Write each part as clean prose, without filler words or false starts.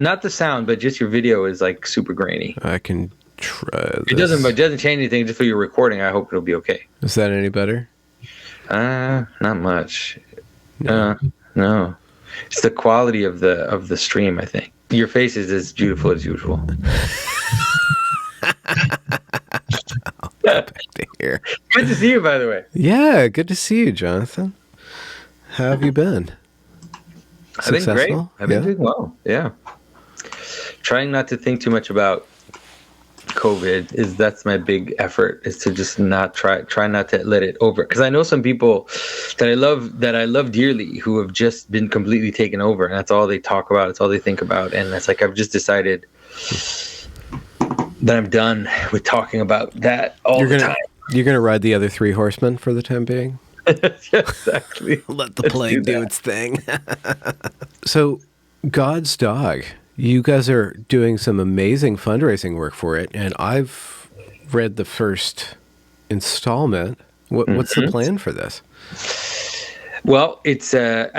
Not the sound, but just your video is like super grainy. I can try It this. doesn't change anything just for your recording. I hope it'll be okay. Is that any better? Not much. No. No. It's the quality of the stream, I think. Your face is as beautiful as usual. Back to here. Good to see you, by the way. Yeah, good to see you, Jonathan. How have you been? I've been great. I've been doing well. Yeah. Trying not to think too much about COVID that's my big effort, is to just not try not to let it over, because I know some people that I love dearly who have just been completely taken over, and that's all they talk about, it's all they think about, and it's like I've just decided that I'm done with talking about that all the time. You're gonna ride the other three horsemen for the time being. Exactly. Let the plague do its thing. So, God's Dog, you guys are doing some amazing fundraising work for it, and I've read the first installment. What's the plan for this? Well, it's a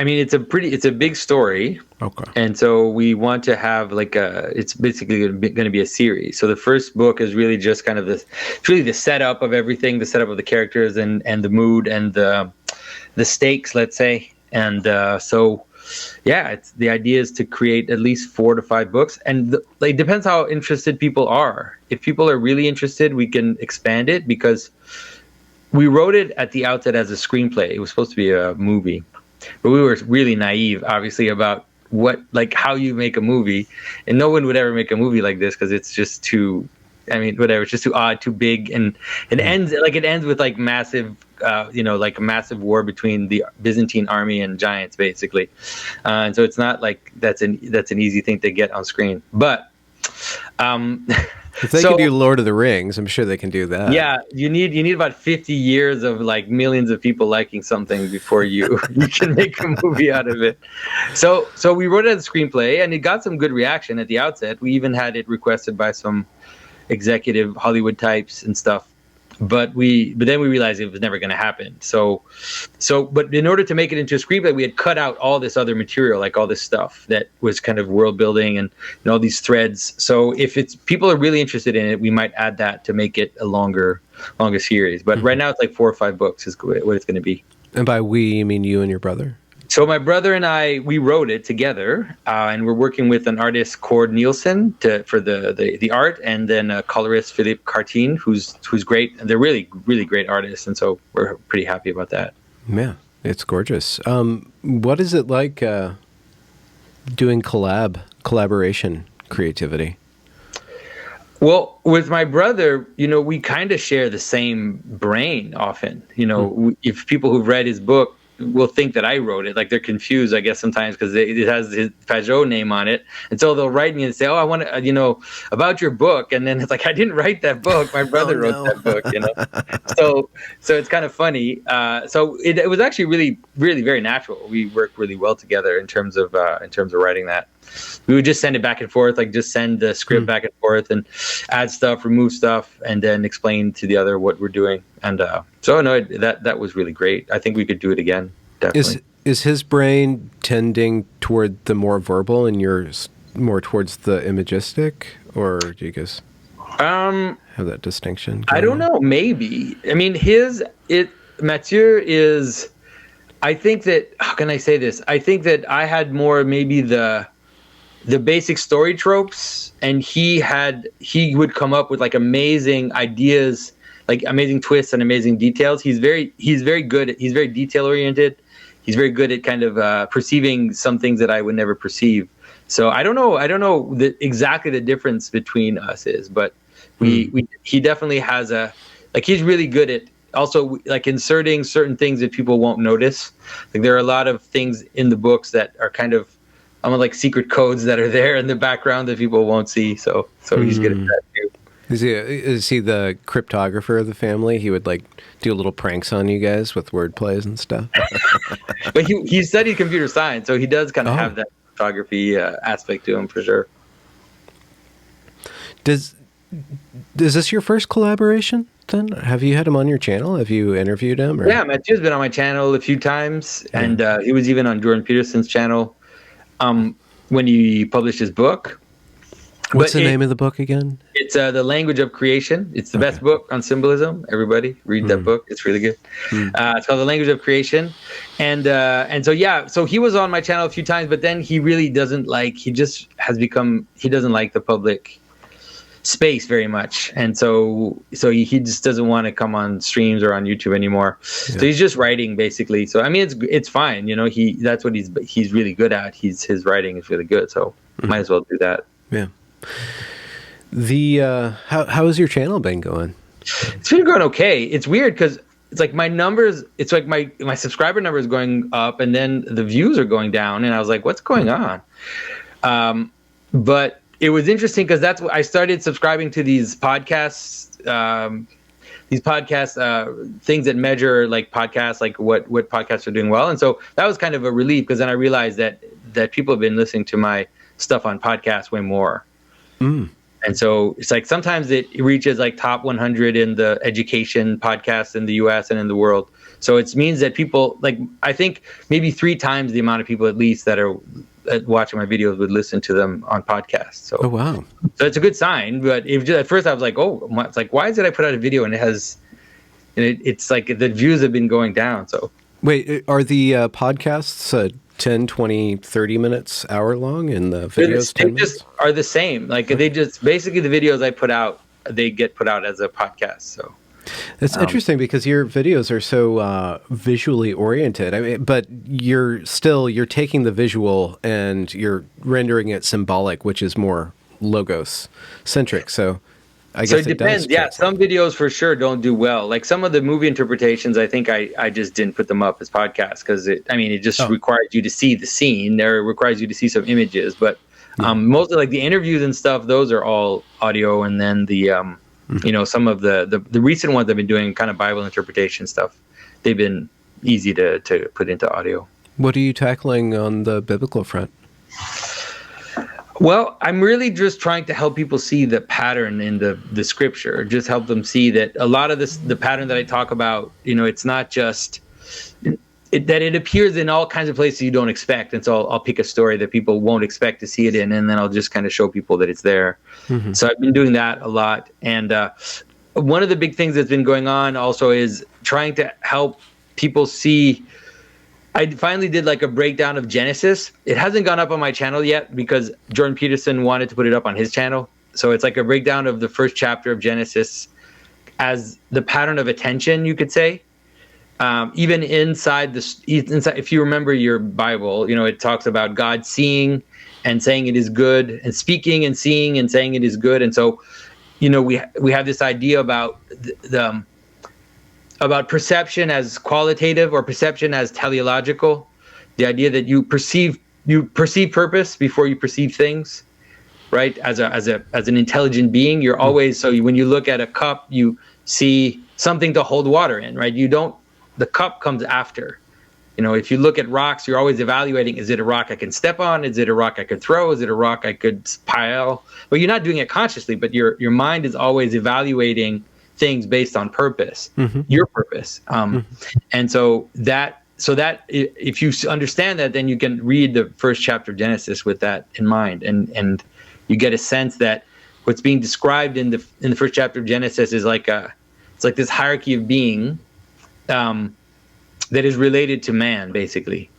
big story. Okay. And so we want to have it's basically going to be a series. So the first book is really just kind of it's really the setup of everything, the setup of the characters and the mood and the stakes, let's say. And so, yeah, the idea is to create at least 4 to 5 books. And it depends how interested people are. If people are really interested, we can expand it, because we wrote it at the outset as a screenplay. It was supposed to be a movie, but we were really naive, obviously, about how you make a movie, and no one would ever make a movie like this, because it's just too, it's just too odd, too big, and it ends with massive, a massive war between the Byzantine army and giants, basically, and so it's not like that's an easy thing to get on screen, but. If they can do Lord of the Rings, I'm sure they can do that. Yeah, you need about 50 years of millions of people liking something before you can make a movie out of it. So we wrote it as a screenplay, and it got some good reaction at the outset. We even had it requested by some executive Hollywood types and stuff. But then we realized it was never going to happen. But in order to make it into a screenplay, we had cut out all this other material, like all this stuff that was kind of world building and all these threads. So if people are really interested in it, we might add that to make it a longer series. But right now it's like 4 or 5 books is what it's going to be. And by we, you mean you and your brother? So my brother and I, we wrote it together, and we're working with an artist, Cord Nielsen, for the art, and then a colorist, Philippe Cartine, who's great. And they're really, really great artists, and so we're pretty happy about that. Yeah, it's gorgeous. What is it like doing collaboration creativity? Well, with my brother, we kind of share the same brain often. If people who've read his book will think that I wrote it, they're confused, I guess, sometimes, because it has his Pageau name on it, and so they'll write me and say, "Oh, I want to, about your book," and then it's like, I didn't write that book. My brother wrote that book, So it's kind of funny. So it was actually really, really very natural. We worked really well together in terms of writing that. We would just send it back and forth, just send the script back and forth and add stuff, remove stuff, and then explain to the other what we're doing. And that was really great. I think we could do it again, definitely. Is his brain tending toward the more verbal and yours more towards the imagistic, or do you guys have that distinction? I don't know. Maybe. Mathieu is, I think that, how can I say this? I think that I had more maybe the basic story tropes, and he would come up with amazing ideas, amazing twists and amazing details. He's very good. He's very detail oriented. He's very good at kind of perceiving some things that I would never perceive. So I don't know exactly the difference between us is, but he definitely has he's really good at also inserting certain things that people won't notice. There are a lot of things in the books that are kind of secret codes that are there in the background that people won't see. So he's good at that too. Is he the cryptographer of the family? He would do little pranks on you guys with word plays and stuff. But he studied computer science, so he does kind of have that photography aspect to him for sure. Is this your first collaboration then? Have you had him on your channel? Have you interviewed him? Or? Yeah, Matthew's been on my channel a few times, and he was even on Jordan Peterson's channel. when he published his book. What's the name of the book again? It's The Language of Creation. It's the best book on symbolism. Everybody read that book. It's really good. It's called The Language of Creation. And so he was on my channel a few times, but then he really doesn't like, he doesn't like the public space very much. And so he just doesn't want to come on streams or on YouTube anymore. Yeah. So he's just writing basically. So, I mean, it's fine. That's what he's really good at. His writing is really good. So might as well do that. Yeah. How has your channel been going? It's been going okay. It's weird because it's like my numbers, it's like my subscriber number is going up and then the views are going down. And I was like, what's going on? But it was interesting because that's what I started subscribing to these podcasts, things that measure like podcasts, like what podcasts are doing well. And so that was kind of a relief because then I realized that people have been listening to my stuff on podcasts way more. And so it's like sometimes it reaches like top 100 in the education podcasts in the US and in the world. So it means that people, like, I think maybe 3 times the amount of people at least that are watching my videos would listen to them on podcasts. So, oh, wow. So it's a good sign. But at first I was like, it's like, why did I put out a video and it's like the views have been going down. So wait, are the podcasts 10, 20, 30 minutes, hour long, and the videos 10 minutes? Just are the same. Like they just basically the videos I put out, they get put out as a podcast. So that's interesting because your videos are so visually oriented. I mean, but you're taking the visual and you're rendering it symbolic, which is more logos centric. So I guess it depends. Yeah, some videos for sure don't do well. Like some of the movie interpretations, I think I just didn't put them up as podcasts because it just requires you to see the scene, or it requires you to see some images. But mostly like the interviews and stuff, those are all audio. And then the some of the recent ones I've been doing, kind of Bible interpretation stuff, they've been easy to put into audio. What are you tackling on the biblical front? Well, I'm really just trying to help people see the pattern in the scripture, just help them see that a lot of the pattern that I talk about, it's not just that it appears in all kinds of places you don't expect. And so I'll pick a story that people won't expect to see it in, and then I'll just kind of show people that it's there. Mm-hmm. So I've been doing that a lot. And one of the big things that's been going on also is trying to help people see. I finally did like a breakdown of Genesis. It hasn't gone up on my channel yet because Jordan Peterson wanted to put it up on his channel. So it's like a breakdown of the first chapter of Genesis as the pattern of attention, you could say. Even inside, if you remember your Bible, it talks about God seeing and saying it is good, and speaking and seeing and saying it is good. And so, we have this idea about about perception as qualitative or perception as teleological, the idea that you perceive purpose before you perceive things, right? As an intelligent being, you're always, when you look at a cup, you see something to hold water in, right? The cup comes after. If you look at rocks, you're always evaluating, is it a rock I can step on? Is it a rock I could throw? Is it a rock I could pile? Well, you're not doing it consciously, but your mind is always evaluating things based on purpose, your purpose. And so that if you understand that, then you can read the first chapter of Genesis with that in mind. And you get a sense that what's being described in the first chapter of Genesis is it's like this hierarchy of being, that is related to man, basically.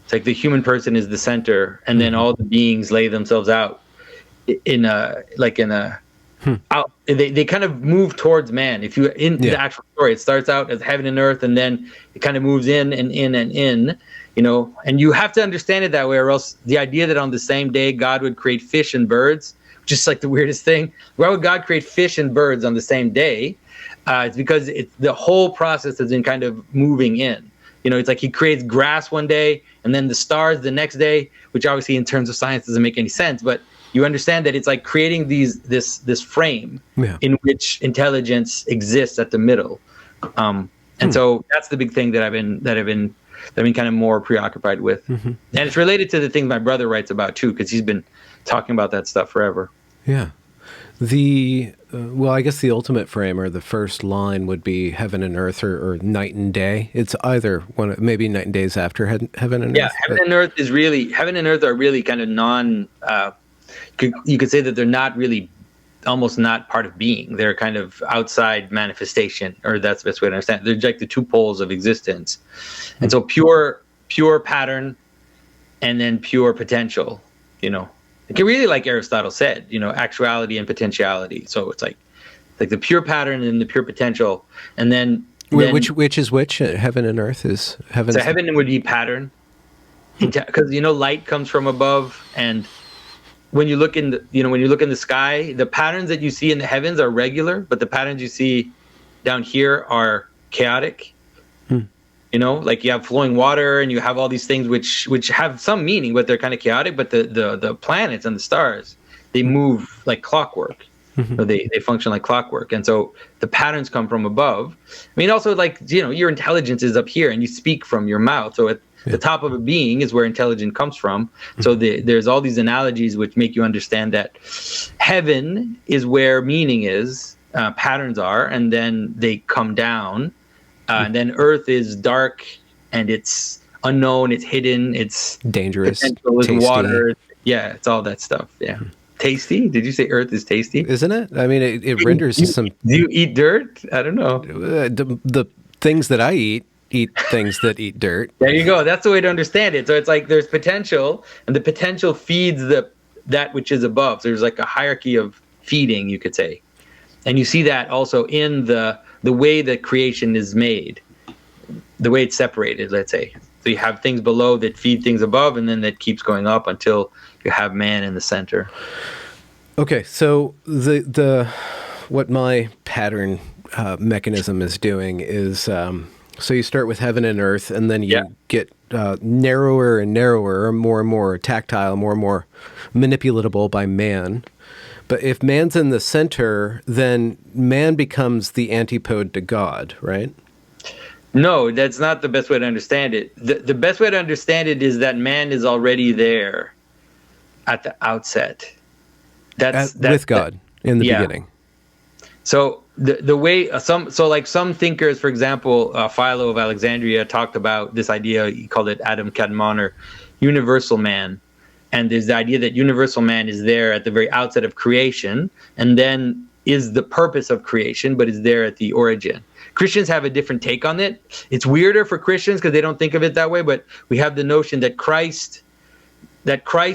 It's like the human person is the center, and then all the beings lay themselves out they kind of move towards man. If you the actual story, it starts out as heaven and earth, and then it kind of moves in and in and in, and you have to understand it that way, or else the idea that on the same day God would create fish and birds, just like the weirdest thing. Why would God create fish and birds on the same day? It's because the whole process has been kind of moving in. It's like he creates grass one day and then the stars the next day, which obviously in terms of science doesn't make any sense, but you understand that it's like creating this frame in which intelligence exists at the middle. And so that's the big thing that I've been kind of more preoccupied with. And it's related to the things my brother writes about too, because he's been talking about that stuff forever. Yeah. Well, I guess the ultimate frame or the first line would be heaven and earth or night and day. It's either one, maybe night and days after heaven and Yeah, earth. heaven and earth are really kind of you could say that they're not really, almost not part of being. They're kind of outside manifestation, or that's the best way to understand it. They're like the two poles of existence. And so pure pattern and then pure potential, really, like Aristotle said, actuality and potentiality. So it's like the pure pattern and the pure potential. And then which is which? Heaven and earth is heaven. So heaven would be pattern, because light comes from above, and when you look in the sky, the patterns that you see in the heavens are regular, but the patterns you see down here are chaotic. Like you have flowing water and you have all these things which have some meaning, but they're kind of chaotic. But the planets and the stars, they move like clockwork. Or they function like clockwork. And so the patterns come from above. I mean, also, like, your intelligence is up here and you speak from your mouth. So at the top of a being is where intelligence comes from. So there's all these analogies which make you understand that heaven is where meaning is, patterns are, and then they come down. And then earth is dark and it's unknown, it's hidden, it's dangerous, it's water. Yeah, it's all that stuff. Yeah. Tasty? Did you say earth is tasty? Isn't it? I mean, it renders some... Do you eat dirt? I don't know. The things that I eat things that eat dirt. There you go. That's the way to understand it. So it's like there's potential, and the potential feeds that which is above. So there's like a hierarchy of feeding, you could say. And you see that also in the way that creation is made, the way it's separated, let's say. So you have things below that feed things above, and then that keeps going up until you have man in the center. Okay, so the what my pattern mechanism is doing is so you start with heaven and earth, and then you get narrower and narrower, more and more tactile, more and more manipulatable by man. But if man's in the center, then man becomes the antipode to God, right? No, that's not the best way to understand it. The best way to understand it is that man is already there at the outset. That's with God in the beginning. So the way some thinkers, for example, Philo of Alexandria talked about this idea. He called it Adam Kadmon, or universal man. And there's the idea that universal man is there at the very outset of creation, and then is the purpose of creation, but is there at the origin. Christians have a different take on it. It's weirder for Christians because they don't think of it that way, but we have the notion that Christ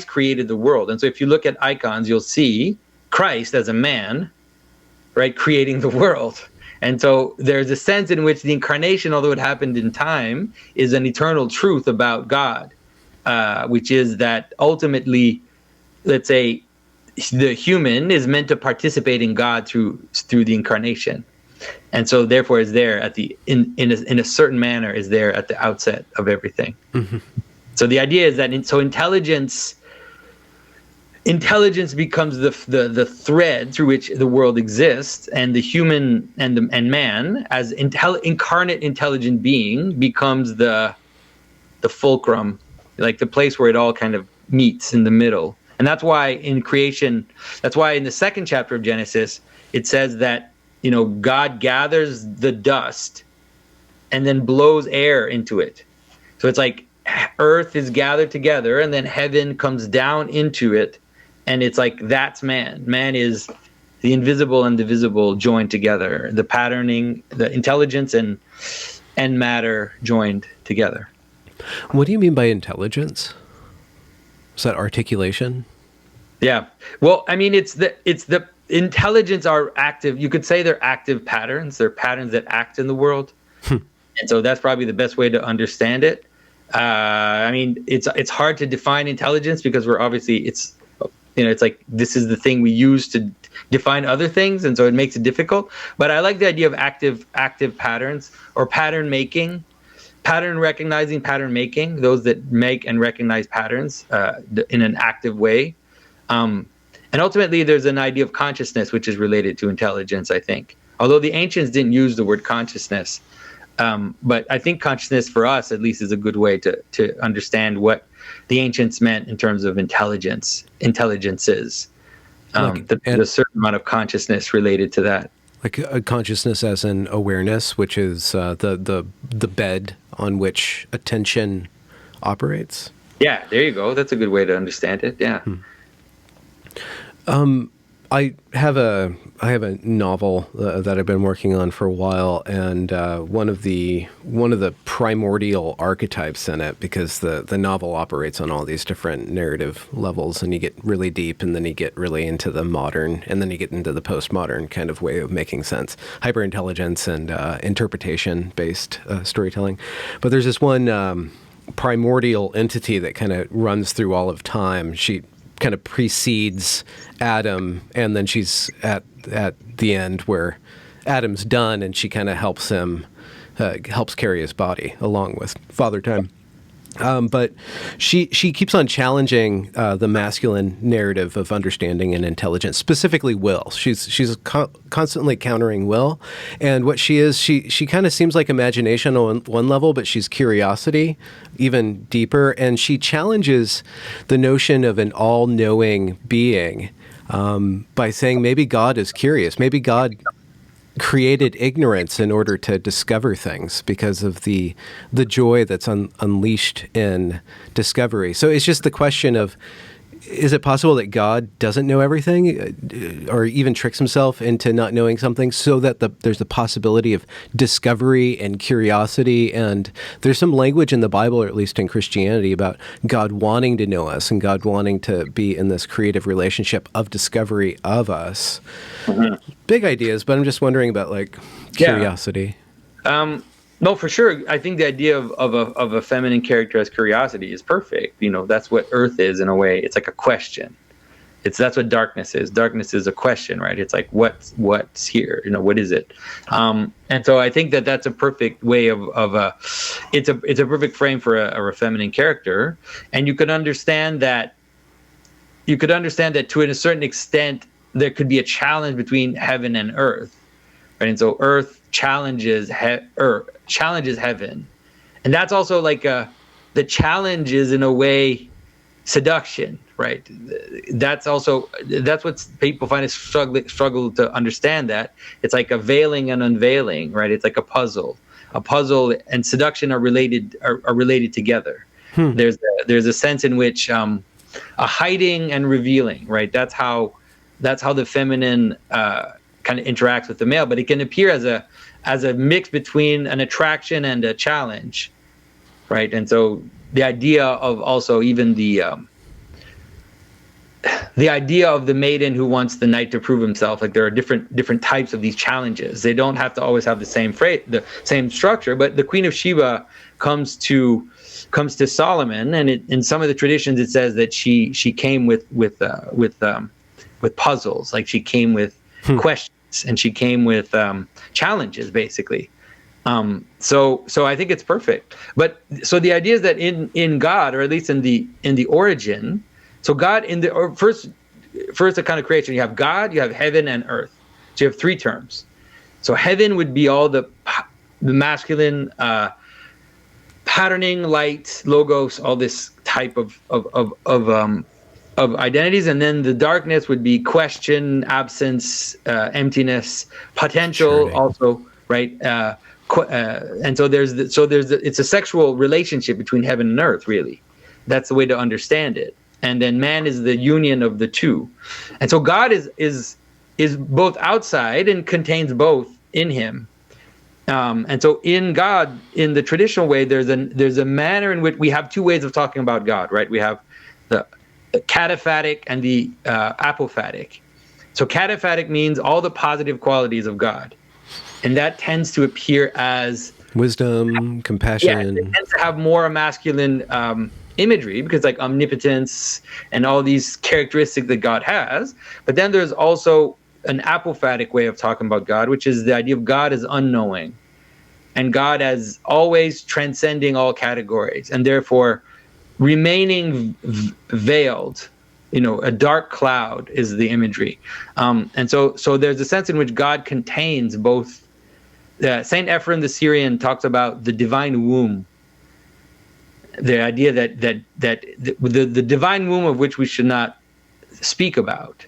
created the world. And so if you look at icons, you'll see Christ as a man, right, creating the world. And so there's a sense in which the incarnation, although it happened in time, is an eternal truth about God, which is that ultimately, let's say, the human is meant to participate in God through the incarnation. And so therefore is there at the in a certain manner is there at the outset of everything. Mm-hmm. So the idea is that intelligence becomes the thread through which the world exists, and the human and man as incarnate intelligent being becomes the fulcrum, like the place where it all kind of meets in the middle. And that's why in creation, that's why in the second chapter of Genesis, it says that, God gathers the dust and then blows air into it. So it's like earth is gathered together and then heaven comes down into it. And it's like, that's man. Man is the invisible and the visible joined together. The patterning, the intelligence and matter joined together. What do you mean by intelligence? Is that articulation? Yeah. Well, I mean, it's the intelligence are active. You could say they're active patterns. They're patterns that act in the world. And so that's probably the best way to understand it. I mean, it's hard to define intelligence because we're obviously, it's like this is the thing we use to define other things. And so it makes it difficult. But I like the idea of active patterns or pattern making. Pattern recognizing, pattern making, those that make and recognize patterns in an active way. And ultimately, there's an idea of consciousness, which is related to intelligence, I think. Although the ancients didn't use the word consciousness. But I think consciousness for us, at least, is a good way to understand what the ancients meant in terms of intelligences. That there's a certain amount of consciousness related to that. Like a consciousness as an awareness, which is the bed on which attention operates. Yeah, there you go. That's a good way to understand it. Yeah. I have a novel that I've been working on for a while, and one of the primordial archetypes in it, because the novel operates on all these different narrative levels, and you get really deep, and then you get really into the modern, and then you get into the postmodern kind of way of making sense, hyperintelligence and interpretation based storytelling. But there's this one primordial entity that kind of runs through all of time. She kind of precedes Adam, and then she's at the end where Adam's done, and she kind of helps him, helps carry his body along with Father Time. But she keeps on challenging the masculine narrative of understanding and intelligence, specifically will. She's constantly countering will, and what she is, she kind of seems like imagination on one level, but she's curiosity even deeper, and she challenges the notion of an all-knowing being by saying maybe God is curious, maybe God created ignorance in order to discover things because of the joy that's unleashed in discovery. So it's just the question of, is it possible that God doesn't know everything, or even tricks himself into not knowing something, so that there's the possibility of discovery and curiosity? And there's some language in the Bible, or at least in Christianity, about God wanting to know us and God wanting to be in this creative relationship of discovery of us. Mm-hmm. Big ideas, but I'm just wondering about like curiosity. Yeah. No, for sure. I think the idea of a feminine character as curiosity is perfect. You know, that's what Earth is in a way. It's like a question. That's what darkness is. Darkness is a question, right? It's like what's here? You know, what is it? And so I think that's a perfect way it's a perfect frame for a feminine character. And you could understand that to a certain extent there could be a challenge between heaven and earth, right? And so Earth challenges heaven, and that's also like the challenge is in a way seduction, right? That's what people find a struggle to understand. That it's like a veiling and unveiling, right? It's like a puzzle and seduction are related together. There's a sense in which a hiding and revealing, right? That's how the feminine kind of interacts with the male, but it can appear as a mix between an attraction and a challenge, right? And so the idea of also even the idea of the maiden who wants the knight to prove himself, like there are different types of these challenges. They don't have to always have the same structure, but the Queen of Sheba comes to Solomon, and in some of the traditions it says that she came with puzzles, like she came with questions, and she came with challenges, basically. So I think it's perfect. But so the idea is that in God, or at least in the origin, so God first account of creation, you have God, you have heaven and earth. So you have three terms. So heaven would be all the masculine patterning, light, logos, all this type of identities, and then the darkness would be question, absence, emptiness, potential, sure, also, right? And so it's a sexual relationship between heaven and earth, really. That's the way to understand it. And then man is the union of the two. And so God is both outside and contains both in him. And so in God, in the traditional way, there's a manner in which we have two ways of talking about God, right? We have the cataphatic and the apophatic. So cataphatic means all the positive qualities of God, and that tends to appear as wisdom, compassion. Yeah, it tends to have more masculine imagery, because like omnipotence and all these characteristics that God has. But then there's also an apophatic way of talking about God, which is the idea of God as unknowing, and God as always transcending all categories, and therefore remaining veiled. A dark cloud is the imagery. And so there's a sense in which God contains both. Saint Ephrem the Syrian talks about the divine womb, the idea that the divine womb of which we should not speak about.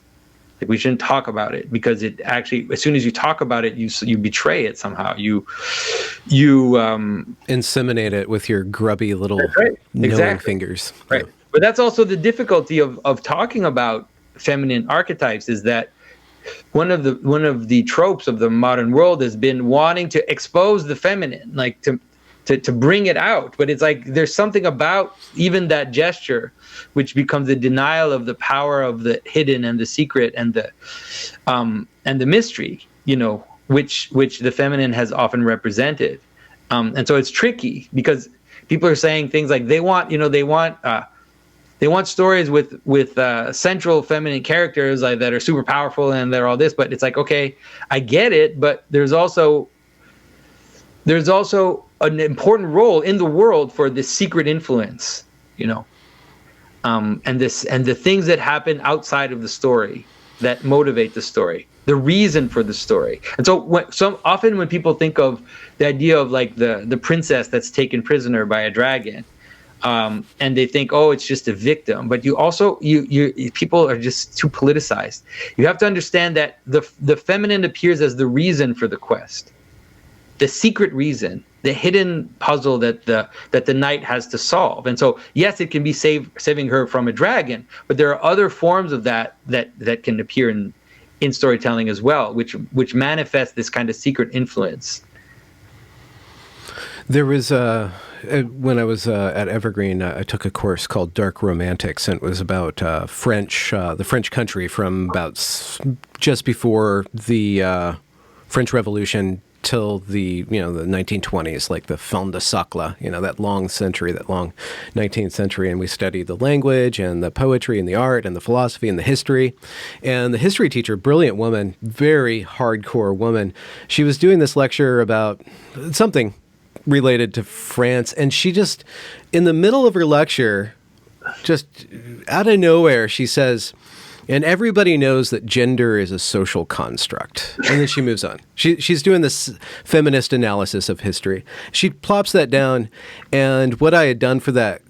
Like, we shouldn't talk about it, because it actually, as soon as you talk about it, you betray it somehow. You inseminate it with your grubby little knowing fingers. Right. Yeah. But that's also the difficulty of talking about feminine archetypes, is that one of the tropes of the modern world has been wanting to expose the feminine, like to bring it out. But it's like there's something about even that gesture which becomes a denial of the power of the hidden and the secret and the mystery, which the feminine has often represented. And so it's tricky, because people are saying things like they want stories with central feminine characters, like, that are super powerful and they're all this. But it's like, okay, I get it, but there's also an important role in the world for this secret influence, and the things that happen outside of the story that motivate the story, the reason for the story. And so often when people think of the idea of, like, the princess that's taken prisoner by a dragon, and they think, oh, it's just a victim. But you also, people are just too politicized. You have to understand that the feminine appears as the reason for the quest, the secret reason, the hidden puzzle that the knight has to solve. And so, yes, it can be saving her from a dragon, but there are other forms of that can appear in storytelling as well, which manifest this kind of secret influence. There was when I was at Evergreen, I took a course called Dark Romantics, and it was about the French country from about just before the French Revolution till the 1920s, like the fin de siècle, that long 19th century. And we studied the language and the poetry and the art and the philosophy and the history. And the history teacher, brilliant woman, very hardcore woman, she was doing this lecture about something related to France. And she just, in the middle of her lecture, just out of nowhere, she says, and everybody knows that gender is a social construct. And then she moves on. She's doing this feminist analysis of history. She plops that down. And what I had done for that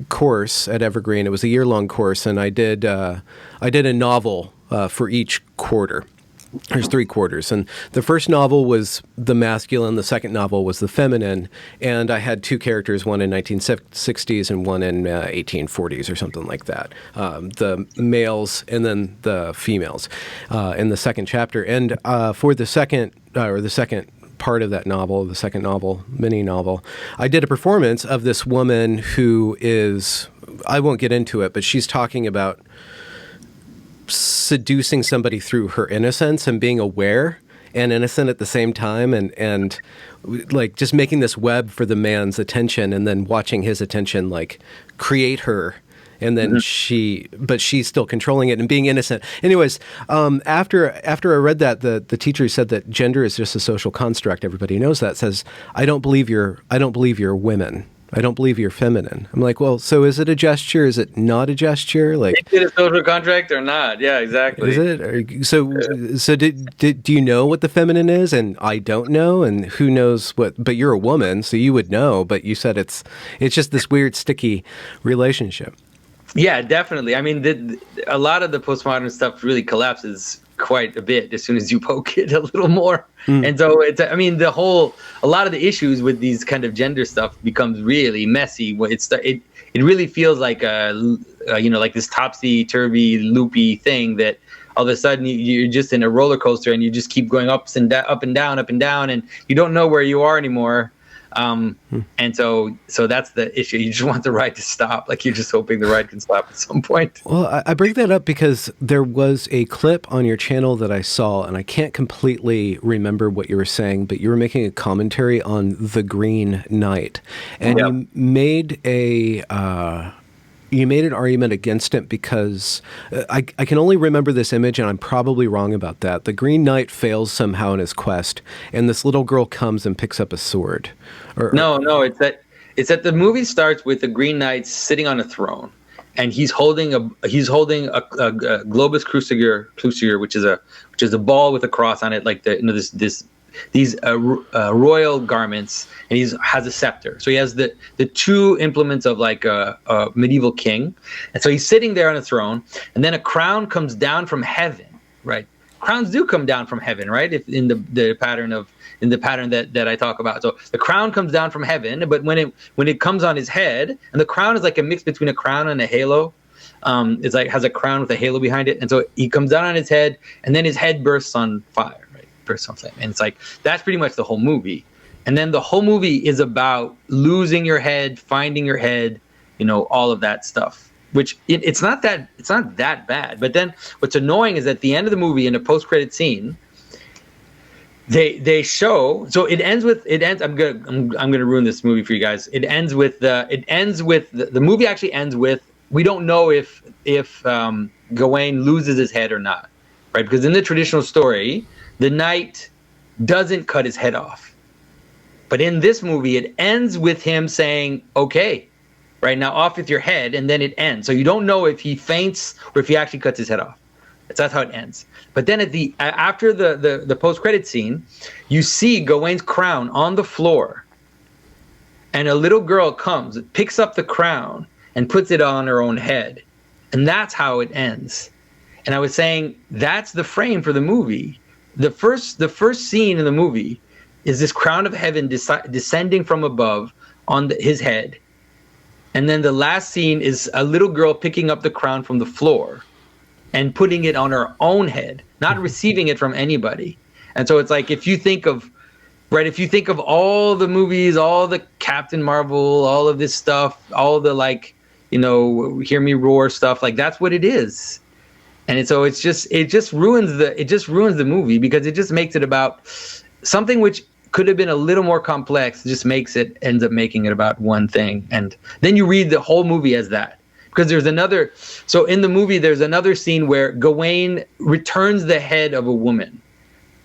course at Evergreen, it was a year-long course, and I did a novel for each quarter. There's 3 quarters. And the first novel was the masculine, the second novel was the feminine, and I had 2 characters, one in 1960s and one in 1840s or something like that. The males and then the females in the second chapter. And for the second part of that novel, the second novel, mini novel, I did a performance of this woman who is, I won't get into it, but she's talking about seducing somebody through her innocence and being aware and innocent at the same time, and like just making this web for the man's attention and then watching his attention like create her, and then she's still controlling it and being innocent. Anyways, after I read that, the teacher said that gender is just a social construct. Everybody knows that. Says, I don't believe you're women. I don't believe you're feminine. I'm like, well, so is it a gesture? Is it not a gesture? Like, is it a social contract or not? Yeah, exactly. Is it? So do you know what the feminine is? And I don't know. And who knows what? But you're a woman, so you would know. But you said it's just this weird, sticky relationship. Yeah, definitely. I mean, a lot of the postmodern stuff really collapses quite a bit as soon as you poke it a little more. And so a lot of the issues with these kind of gender stuff becomes really messy. It really feels like like this topsy-turvy, loopy thing that all of a sudden you're just in a roller coaster and you just keep going up and down, and you don't know where you are anymore. And so that's the issue. You just want the ride to stop. Like, you're just hoping the ride can stop at some point. Well, I bring that up because there was a clip on your channel that I saw, and I can't completely remember what you were saying, but you were making a commentary on The Green Knight, and you made an argument against it because I can only remember this image, and I'm probably wrong about that. The Green Knight fails somehow in his quest, and this little girl comes and picks up a sword. No, it's that the movie starts with the Green Knight sitting on a throne, and he's holding a globus cruciger, which is a ball with a cross on it, like these royal garments, and he has a scepter. So he has the 2 implements of like a medieval king. And so he's sitting there on a throne, and then a crown comes down from heaven, right? Crowns do come down from heaven, right? If in the pattern that I talk about. So the crown comes down from heaven, but when it comes on his head, and the crown is like a mix between a crown and a halo. It's like has a crown with a halo behind it, and so he comes down on his head, and then his head bursts on fire, right? Bursts on flame, and it's like that's pretty much the whole movie. And then the whole movie is about losing your head, finding your head, all of that stuff. Which it's not that bad. But then what's annoying is at the end of the movie, in a post-credit scene, they show. So it ends. I'm gonna ruin this movie for you guys. The movie actually ends with, we don't know if Gawain loses his head or not, right? Because in the traditional story, the knight doesn't cut his head off. But in this movie, it ends with him saying, "Okay, right now, off with your head," and then it ends. So you don't know if he faints or if he actually cuts his head off. That's how it ends. But then after the post-credit scene, you see Gawain's crown on the floor, and a little girl comes, picks up the crown, and puts it on her own head. And that's how it ends. And I was saying, that's the frame for the movie. The first scene in the movie is this crown of heaven descending from above on his head. And then the last scene is a little girl picking up the crown from the floor and putting it on her own head, not receiving it from anybody. And so it's like, if you think of all the movies, all the Captain Marvel, all of this stuff, all the Hear Me Roar stuff, like that's what it is. And so it just ruins the movie, because it just makes it about something which could have been a little more complex. Just ends up making it about one thing. And then you read the whole movie as that. Because so in the movie, there's another scene where Gawain returns the head of a woman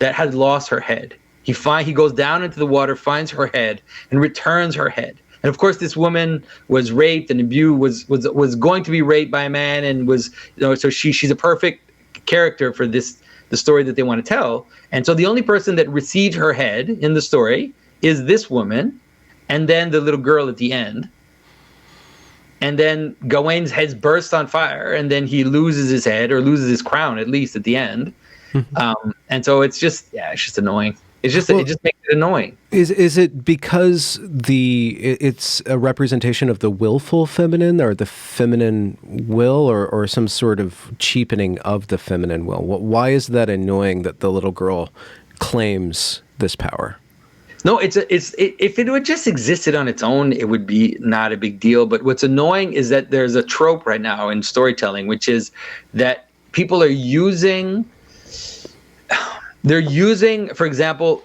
that has lost her head. He goes down into the water, finds her head, and returns her head. And of course, this woman was raped and abused, was going to be raped by a man, and was, so she's a perfect character for the story that they want to tell. And so the only person that received her head in the story is this woman, and then the little girl at the end. And then Gawain's head bursts on fire, and then he loses his head, or loses his crown, at least at the end. And so it's just annoying. It just makes it annoying. Is it because it's a representation of the willful feminine, or the feminine will, or some sort of cheapening of the feminine will? Why is that annoying that the little girl claims this power? No, if it would just existed on its own, it would be not a big deal. But what's annoying is that there's a trope right now in storytelling, which is that people are using, for example,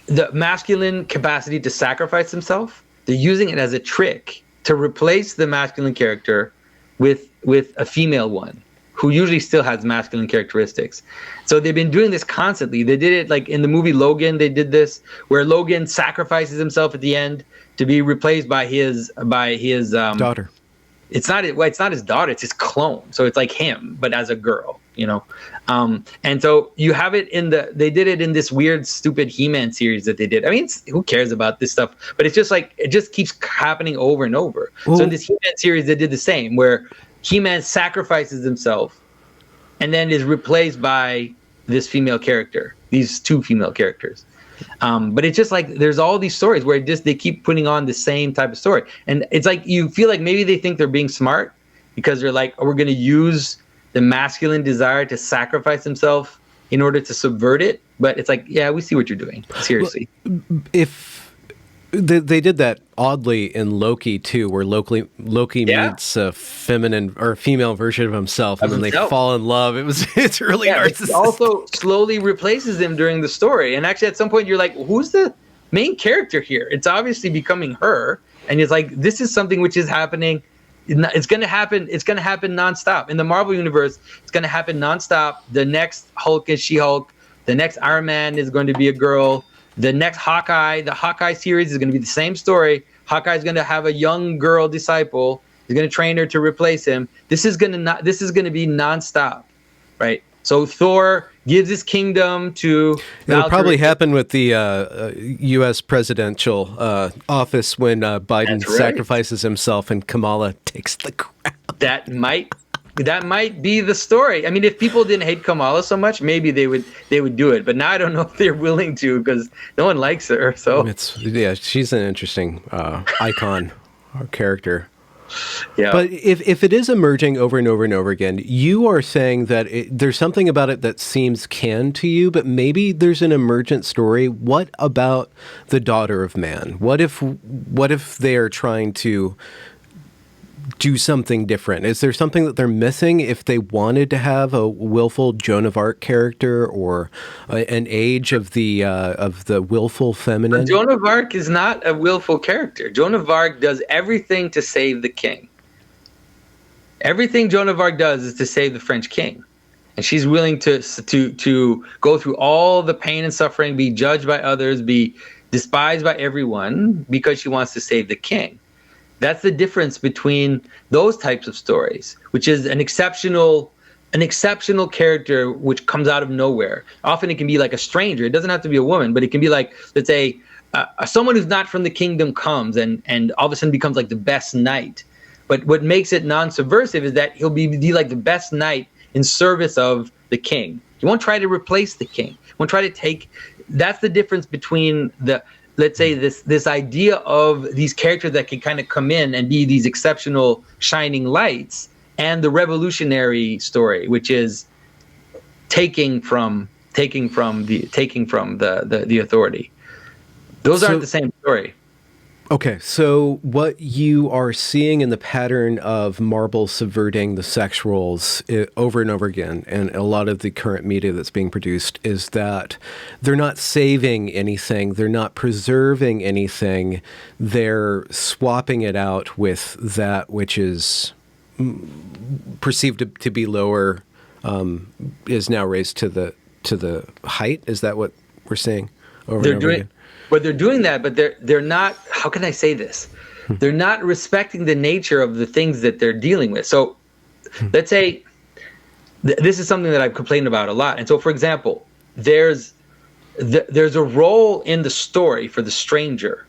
the masculine capacity to sacrifice himself. They're using it as a trick to replace the masculine character with a female one, who usually still has masculine characteristics. So they've been doing this constantly. They did it like in the movie Logan. They did this where Logan sacrifices himself at the end to be replaced by his daughter. It's not his daughter. It's his clone. So it's like him, but as a girl, And so you have it they did it in this weird, stupid He-Man series that they did. I mean, who cares about this stuff? But it's just like, it just keeps happening over and over. So in this He-Man series, they did the same, where He-Man sacrifices himself and then is replaced by this female character, these two female characters. But it's just like, there's all these stories where they keep putting on the same type of story. And it's like, you feel like maybe they think they're being smart, because they're like, oh, we're going to use the masculine desire to sacrifice himself in order to subvert it. But it's like, yeah, we see what you're doing. Seriously. Well, if they did that oddly in Loki too, where Loki meets a feminine or a female version of himself, and then they fall in love. It's really narcissistic. It also slowly replaces him during the story. And actually, at some point, you're like, who's the main character here? It's obviously becoming her. And it's like, this is something which is happening. It's going to happen. It's going to happen nonstop in the Marvel universe. It's going to happen nonstop. The next Hulk is She-Hulk. The next Iron Man is going to be a girl. The next Hawkeye, the Hawkeye series is going to be the same story. Hawkeye is going to have a young girl disciple. He's going to train her to replace him. This is going to be nonstop, right? So Thor gives his kingdom to It'll probably happen with the U.S. presidential office when Biden sacrifices himself and Kamala takes the crown. That might that might be the story. I mean, if people didn't hate Kamala so much, maybe they would do it. But now I don't know if they're willing to, because no one likes her. So she's an interesting icon or character. Yeah. But if it is emerging over and over and over again, you are saying that there's something about it that seems canned to you, but maybe there's an emergent story. What about the daughter of man? What if they are trying to do something different? Is there something that they're missing if they wanted to have a willful Joan of Arc character or an age of the willful feminine? But Joan of Arc is not a willful character. Joan of Arc does everything to save the king. Everything Joan of Arc does is to save the French king. And she's willing to go through all the pain and suffering, be judged by others, be despised by everyone because she wants to save the king. That's the difference between those types of stories, which is an exceptional character which comes out of nowhere. Often it can be like a stranger. It doesn't have to be a woman, but it can be like, let's say, someone who's not from the kingdom comes and all of a sudden becomes like the best knight. But what makes it non-subversive is that he'll be like the best knight in service of the king. He won't try to replace the king. He won't try to take. That's the difference between let's say this idea of these characters that can kind of come in and be these exceptional shining lights, and the revolutionary story, which is taking from the authority. Those aren't the same story. Okay, so what you are seeing in the pattern of Marble subverting the sex roles over and over again, and a lot of the current media that's being produced, is that they're not saving anything, they're not preserving anything, they're swapping it out with that which is perceived to be lower, is now raised to the height. Is that what we're seeing over and over again? But they're doing that, but they're not, how can I say this? They're not respecting the nature of the things that they're dealing with. So let's say this is something that I've complained about a lot. And so, for example, there's a role in the story for the stranger,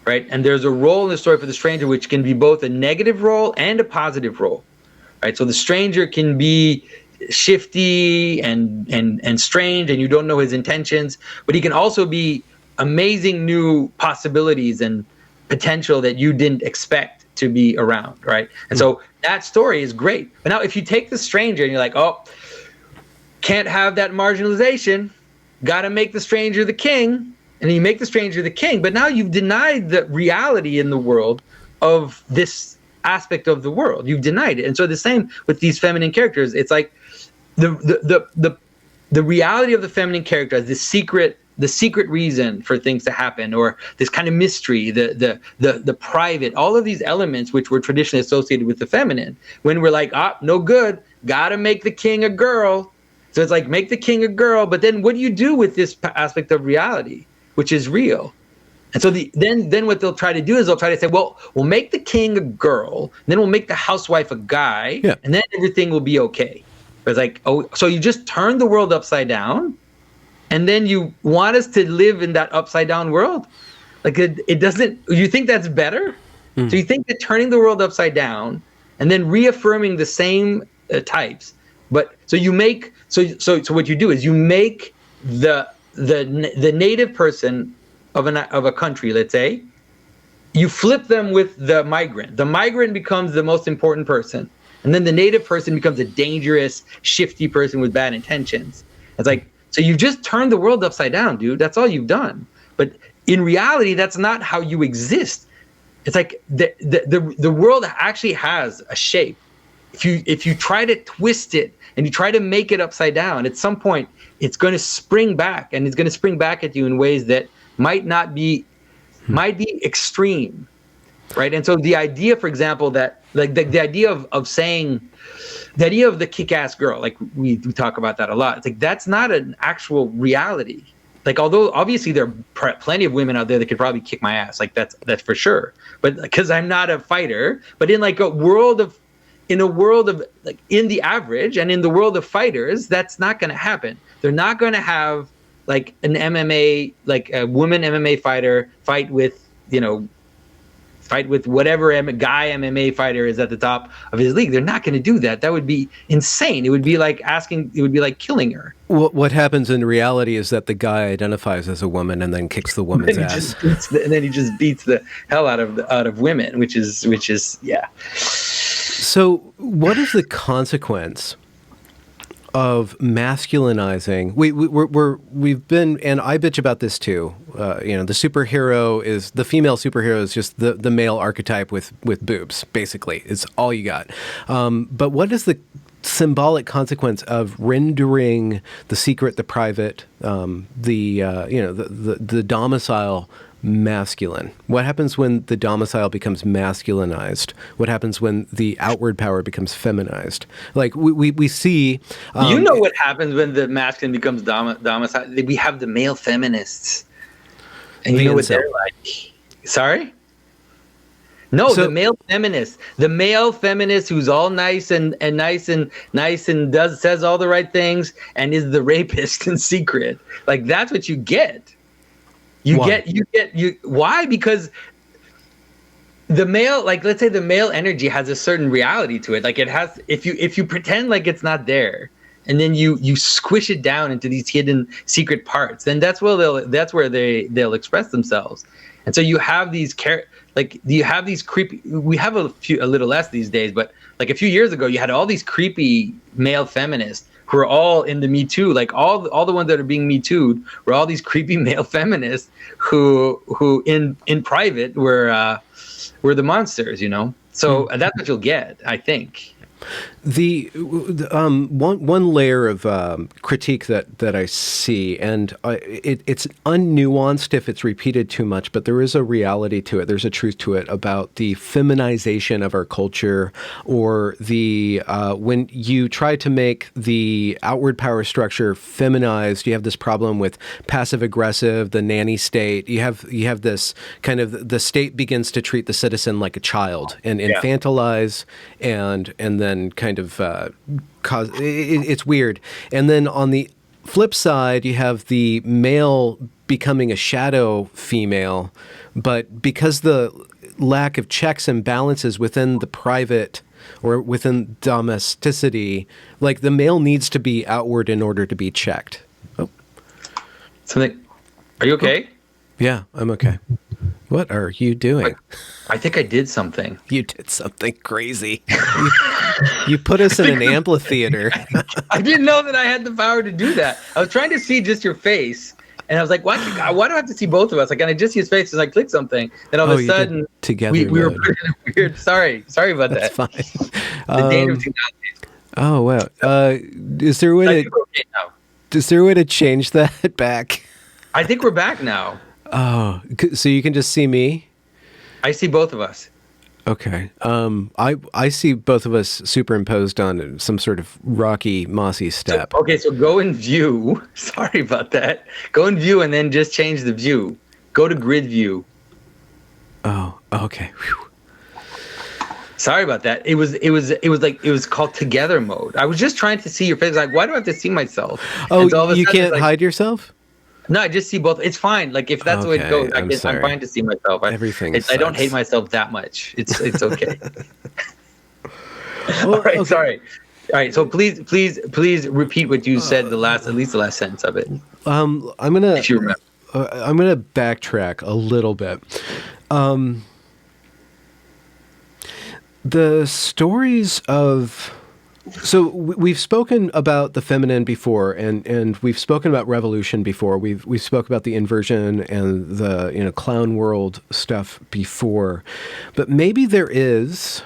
right? And there's a role in the story for the stranger which can be both a negative role and a positive role, right? So the stranger can be shifty and strange, and you don't know his intentions, but he can also be amazing new possibilities and potential that you didn't expect to be around, right? And so that story is great. But now if you take the stranger and you're like, oh, can't have that marginalization, got to make the stranger the king, and you make the stranger the king, but now you've denied the reality in the world of this aspect of the world. You've denied it. And so the same with these feminine characters. It's like the reality of the feminine character as the secret reason for things to happen, or this kind of mystery, the private, all of these elements which were traditionally associated with the feminine. When we're like, no good, gotta make the king a girl. So it's like, make the king a girl, but then what do you do with this aspect of reality, which is real? And so then what they'll try to do is they'll try to say, well, we'll make the king a girl, and then we'll make the housewife a guy, and then everything will be okay. But it's like, oh, so you just turn the world upside down, and then you want us to live in that upside down world? Like it doesn't, you think that's better? So you think that turning the world upside down and then reaffirming the same types, but so you make, so what you do is you make the native person of a country, let's say, you flip them with the migrant. The migrant becomes the most important person. And then the native person becomes a dangerous, shifty person with bad intentions. It's like, so you've just turned the world upside down, dude. That's all you've done. But in reality, that's not how you exist. It's like the world actually has a shape. If you try to twist it and you try to make it upside down, at some point it's going to spring back, and it's going to spring back at you in ways that might be extreme, right? And so the idea, for example, that like the idea of saying, the idea of the kick-ass girl, like we talk about that a lot. It's like, that's not an actual reality. Like, although obviously there are plenty of women out there that could probably kick my ass, like that's for sure. But because I'm not a fighter, but in like a world of like in the average and in the world of fighters, that's not going to happen. They're not going to have like an MMA, like a woman MMA fighter fight with, fight with whatever guy MMA fighter is at the top of his league. They're not going to do that. That would be insane. It would be like killing her. What happens in reality is that the guy identifies as a woman and then kicks the woman's ass. And then he just beats the hell out of women, which is yeah. So what is the consequence of masculinizing? We've been, and I bitch about this too. The female superhero is just the male archetype with boobs, basically. It's all you got. But what is the symbolic consequence of rendering the secret, the private, the domicile masculine? What happens when the domicile becomes masculinized? What happens when the outward power becomes feminized? Like we see... what happens when the masculine becomes domicile? We have the male feminists. And you know what they're like. Sorry? No, the male feminist who's all nice and says all the right things and is the rapist in secret. Like, that's what you get. Why? Because the male, like, let's say the male energy has a certain reality to it. Like, it has, if you pretend like it's not there, and then you squish it down into these hidden secret parts, then that's where they'll express themselves. And so you have these creepy. We have a little less these days, but like a few years ago, you had all these creepy male feminists who are all in the Me Too. Like all the ones that are being Me Too'd were all these creepy male feminists who in private were the monsters, you know. So that's what you'll get, I think. The one layer of critique that I see, and it's unnuanced if it's repeated too much, but there is a reality to it. There's a truth to it about the feminization of our culture, or the when you try to make the outward power structure feminized, you have this problem with passive aggressive, the nanny state. You have this kind of, the state begins to treat the citizen like a child and infantilize and then kind of cause it's weird. And then on the flip side, you have the male becoming a shadow female, but because the lack of checks and balances within the private or within domesticity, like the male needs to be outward in order to be checked. Oh, something. Are you okay? Yeah, I'm okay. What are you doing? I think I did something. You did something crazy. You put us in an amphitheater. I didn't know that I had the power to do that. I was trying to see just your face, and I was like, why do I have to see both of us? Like, and I just see his face as I click something, and all of a sudden, together we were in a weird. Sorry about That's that. Fine. The date of technology. Oh wow. Is there a way to change that back? I think we're back now. Oh, so you can just see me? I see both of us. Okay. I see both of us superimposed on some sort of rocky, mossy step. So go in view. Sorry about that. Go in view and then just change the view. Go to grid view. Oh, okay. Whew. Sorry about that. It was called together mode. I was just trying to see your face. Like, why do I have to see myself? Oh, you can't hide yourself? No, I just see both. It's fine. Like, if that's the way it goes, I'm fine to see myself. I don't hate myself that much. It's okay. Well, all right, okay. Sorry. All right, so please repeat what you said, at least the last sentence of it. I'm gonna. If you remember. I'm gonna backtrack a little bit. The stories of. So we've spoken about the feminine before, and we've spoken about revolution before. We've spoke about the inversion and the clown world stuff before, but maybe there is.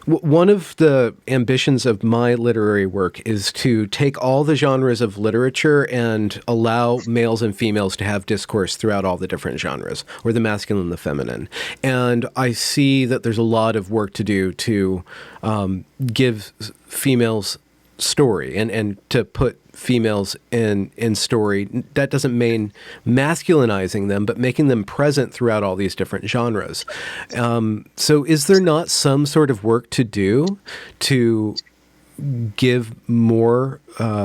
One of the ambitions of my literary work is to take all the genres of literature and allow males and females to have discourse throughout all the different genres, or the masculine and the feminine. And I see that there's a lot of work to do to give females story and to put females in story. That doesn't mean masculinizing them, but making them present throughout all these different genres. So is there not some sort of work to do to give more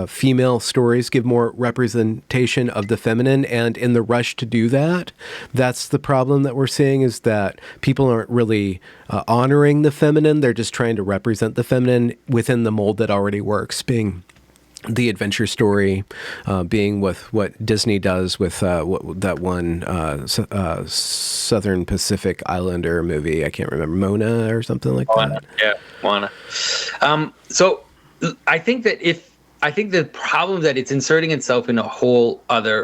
female stories, give more representation of the feminine. And in the rush to do that, that's the problem that we're seeing, is that people aren't really honoring the feminine. They're just trying to represent the feminine within the mold that already works, being the adventure story, being with what Disney does with that one Southern Pacific Islander movie. I can't remember, Mona or something like that. Yeah, Moana. So I think the problem that it's inserting itself in a whole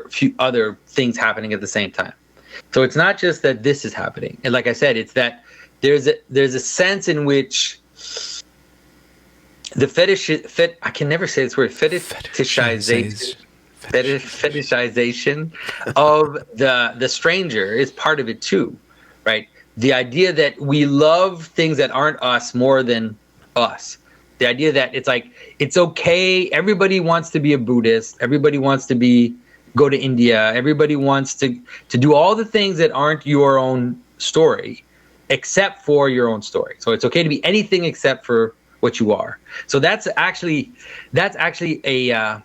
few other things happening at the same time. So it's not just that this is happening, and like I said, it's that there's a sense in which the I can never say this word, fetishization of the stranger is part of it too, right? The idea that we love things that aren't us more than us. The idea that it's like, it's okay. Everybody wants to be a Buddhist. Everybody wants to go to India. Everybody wants to do all the things that aren't your own story, except for your own story. So it's okay to be anything except for what you are. So that's actually a how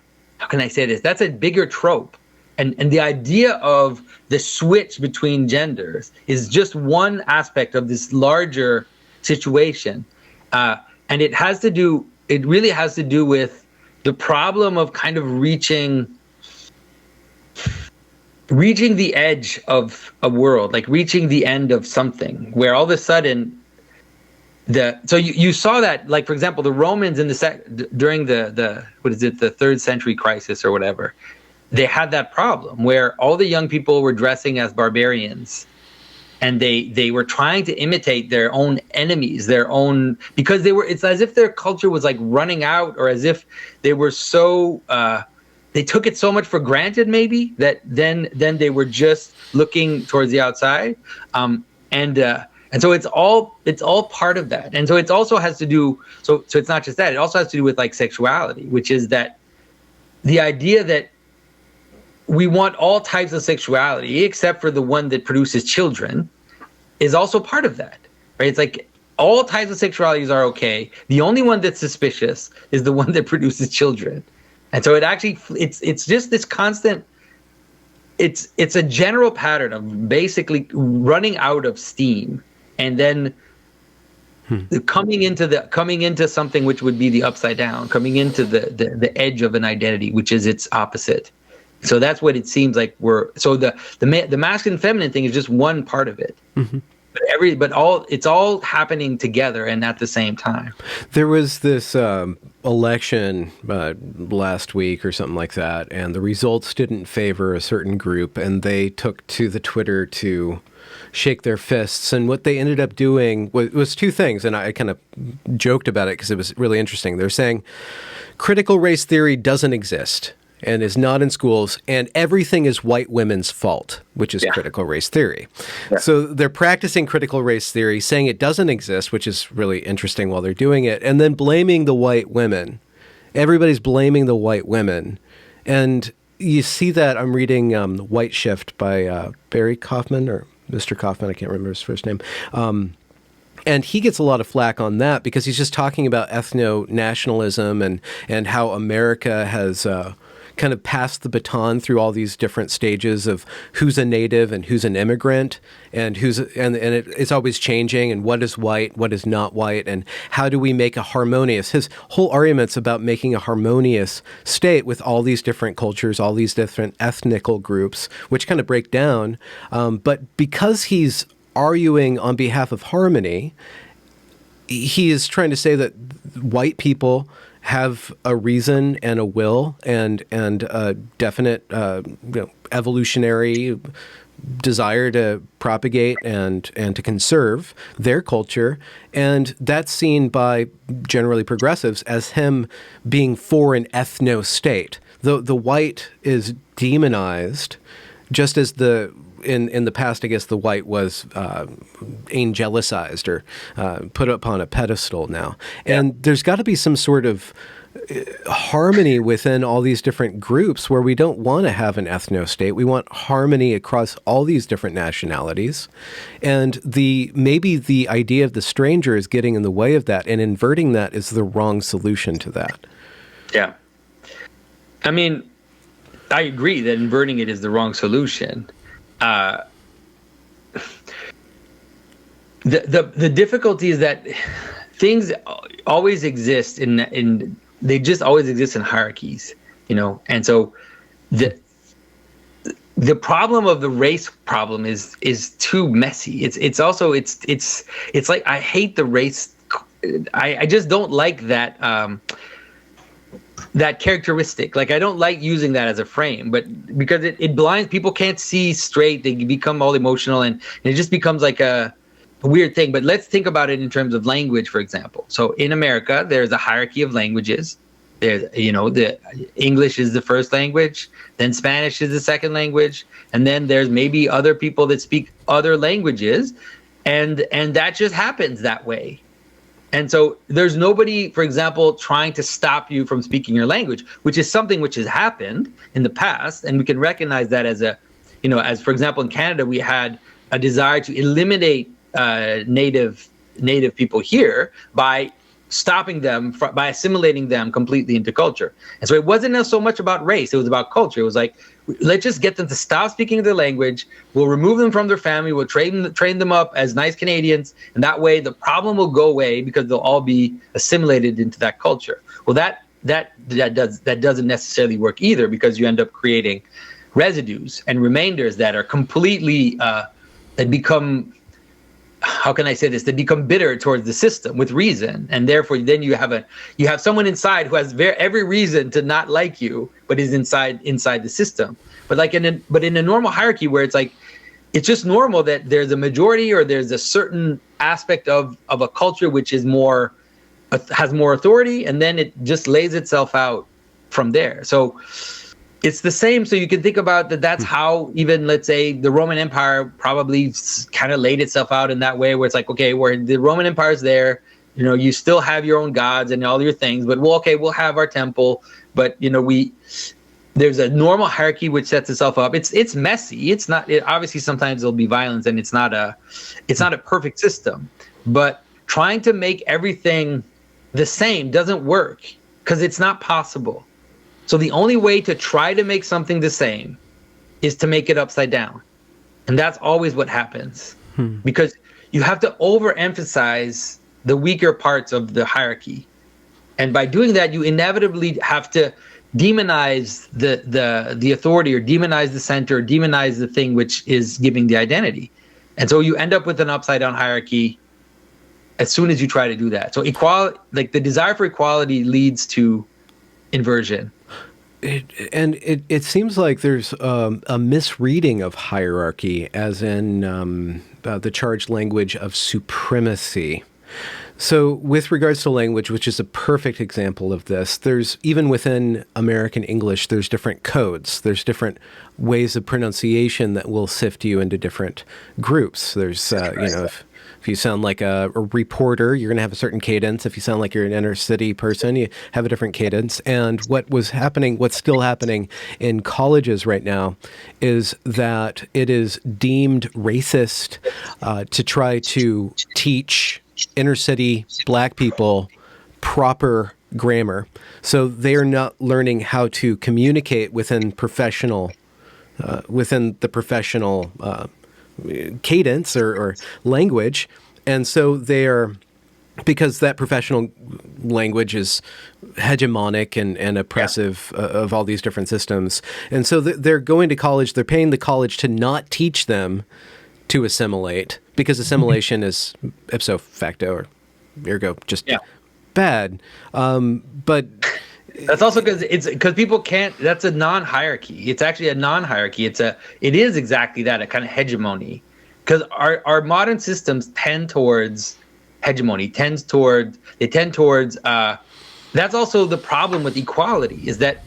can I say this? That's a bigger trope, and the idea of the switch between genders is just one aspect of this larger situation, and it really has to do with the problem of kind of reaching the edge of a world, like reaching the end of something, where all of a sudden so you saw that, like, for example, the Romans during the what is it, the 3rd century crisis or whatever, they had that problem where all the young people were dressing as barbarians, and they were trying to imitate their own enemies, because it's as if their culture was like running out, or as if they were so they took it so much for granted, maybe, that then they were just looking towards the outside, and so it's all part of that. And so it also has to do, so it's not just that, it also has to do with like sexuality, which is that the idea that we want all types of sexuality except for the one that produces children is also part of that, right? It's like all types of sexualities are okay. The only one that's suspicious is the one that produces children. And so it's just this constant, it's a general pattern of basically running out of steam, and then coming into something which would be the upside down, coming into the edge of an identity, which is its opposite. So that's what it seems like the masculine feminine thing is just one part of it. Mm-hmm. But it's all happening together and at the same time. There was this election last week or something like that, and the results didn't favor a certain group, and they took to the Twitter to shake their fists. And what they ended up doing was two things, and I kind of joked about it because it was really interesting. They're saying critical race theory doesn't exist and is not in schools, and everything is white women's fault, which is critical race theory. Yeah. So they're practicing critical race theory, saying it doesn't exist, which is really interesting while they're doing it, and then blaming the white women. Everybody's blaming the white women. And you see that, I'm reading White Shift by Barry Kaufman, or Mr. Kaufman, I can't remember his first name. And he gets a lot of flack on that because he's just talking about ethno-nationalism and how America has kind of passed the baton through all these different stages of who's a native and who's an immigrant, and it's always changing, and what is white, what is not white, and how do we make a harmonious, his whole argument's about making a harmonious state with all these different cultures, all these different ethnical groups, which kind of break down. But because he's arguing on behalf of harmony, he is trying to say that white people have a reason and a will and a definite evolutionary desire to propagate and to conserve their culture, and that's seen by generally progressives as him being for an ethno state. The white is demonized, just as in the past, I guess the white was angelicized or put up on a pedestal now. And there's got to be some sort of harmony within all these different groups where we don't want to have an ethno-state. We want harmony across all these different nationalities. And maybe the idea of the stranger is getting in the way of that, and inverting that is the wrong solution to that. Yeah. I mean, I agree that inverting it is the wrong solution. The difficulty is that things always exist they just always exist in hierarchies, and so the problem of the race problem is too messy. It's also like, I hate the race. I just don't like that that characteristic. Like, I don't like using that as a frame, but because it blinds people, can't see straight, they become all emotional, and it just becomes like a weird thing. But let's think about it in terms of language, for example. So in America, there's a hierarchy of languages. There's, the English is the first language, then Spanish is the second language, and then there's maybe other people that speak other languages, and that just happens that way. And so there's nobody, for example, trying to stop you from speaking your language, which is something which has happened in the past, and we can recognize that as as for example in Canada, we had a desire to eliminate native people here by stopping them, by assimilating them completely into culture. And so it wasn't so much about race, it was about culture. It was like, let's just get them to stop speaking their language, we'll remove them from their family, we'll train them up as nice Canadians, and that way the problem will go away because they'll all be assimilated into that culture. Well, that doesn't necessarily work either, because you end up creating residues and remainders that are completely that become, how can I say this? They become bitter towards the system with reason, and therefore then you have someone inside who has every reason to not like you, but is inside the system. But in a normal hierarchy where it's like, it's just normal that there's a majority, or there's a certain aspect of a culture which is has more authority, and then it just lays itself out from there. So it's the same. So you can think about that. That's how even, let's say, the Roman Empire probably kind of laid itself out in that way, where it's like, okay, where the Roman Empire is there, you still have your own gods and all your things, but we'll have our temple, but there's a normal hierarchy which sets itself up. It's messy. It's not. Obviously, sometimes there'll be violence, and it's not a perfect system. But trying to make everything the same doesn't work, because it's not possible. So the only way to try to make something the same is to make it upside down. And that's always what happens. Because you have to overemphasize the weaker parts of the hierarchy. And by doing that, you inevitably have to demonize the authority, or demonize the center, or demonize the thing which is giving the identity. And so you end up with an upside down hierarchy as soon as you try to do that. So equality, like the desire for equality, leads to inversion. It seems like there's a misreading of hierarchy, as in the charged language of supremacy. So with regards to language, which is a perfect example of this, there's, even within American English, there's different codes. There's different ways of pronunciation that will sift you into different groups. There's, if you sound like a reporter, you're going to have a certain cadence. If you sound like you're an inner city person, you have a different cadence. And what's still happening in colleges right now is that it is deemed racist to try to teach inner city Black people proper grammar. So they are not learning how to communicate within the professional cadence or language. And so because that professional language is hegemonic and oppressive of all these different systems. And so they're going to college, they're paying the college to not teach them to assimilate, because assimilation is ipso facto, or ergo, just bad. But that's also because people can't. That's a non-hierarchy. It's actually a non-hierarchy. It is exactly that, a kind of hegemony. Because our modern systems tend towards hegemony. They tend towards. That's also the problem with equality, is that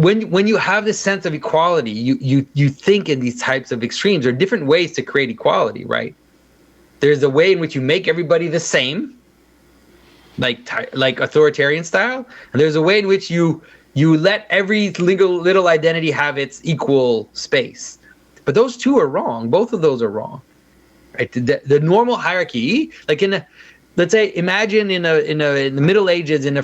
when you have this sense of equality, you think in these types of extremes. There are different ways to create equality, right? There's a way in which you make everybody the same, like authoritarian style, and there's a way in which you let every little identity have its equal space. But those two are wrong. Both of those are wrong, right? The normal hierarchy, like let's say, imagine in the Middle Ages in a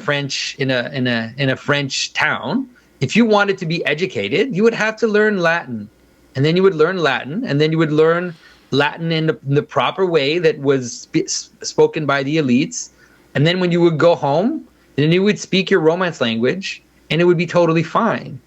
French town. If you wanted to be educated, you would have to learn Latin, and then you would learn Latin, and then you would learn Latin in the proper way that was spoken by the elites. And then when you would go home, then you would speak your Romance language, and it would be totally fine.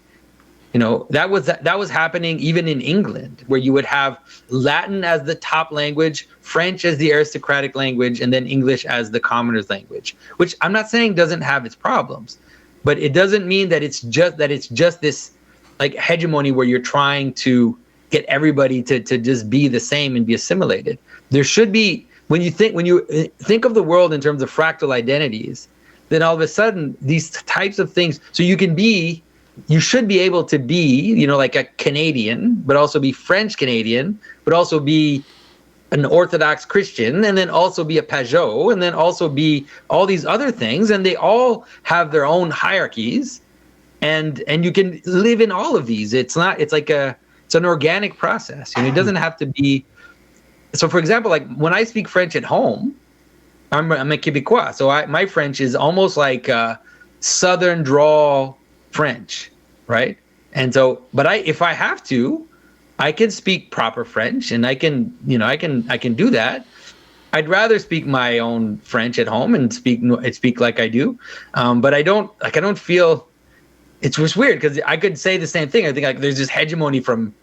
That was happening even in England, where you would have Latin as the top language, French as the aristocratic language, and then English as the commoner's language. Which I'm not saying doesn't have its problems, but it doesn't mean that it's just this like hegemony where you're trying to get everybody to just be the same and be assimilated. There should be, when you think of the world in terms of fractal identities, then all of a sudden these types of things, so you should be able to be, like a Canadian, but also be French Canadian, but also be an Orthodox Christian, and then also be a Pageau, and then also be all these other things, and they all have their own hierarchies, and you can live in all of these. It's an organic process. It doesn't have to be. So, for example, like when I speak French at home, I'm a Québécois, so my French is almost like Southern drawl French, right? And so, but if I have to, I can speak proper French, and I can do that. I'd rather speak my own French at home and speak like I do, but I don't feel. It's just weird because I could say the same thing. I think like there's this hegemony from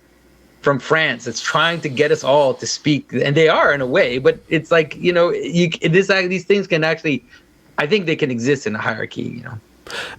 France that's trying to get us all to speak, and they are in a way, but it's like these things can actually, I think they can exist in a hierarchy.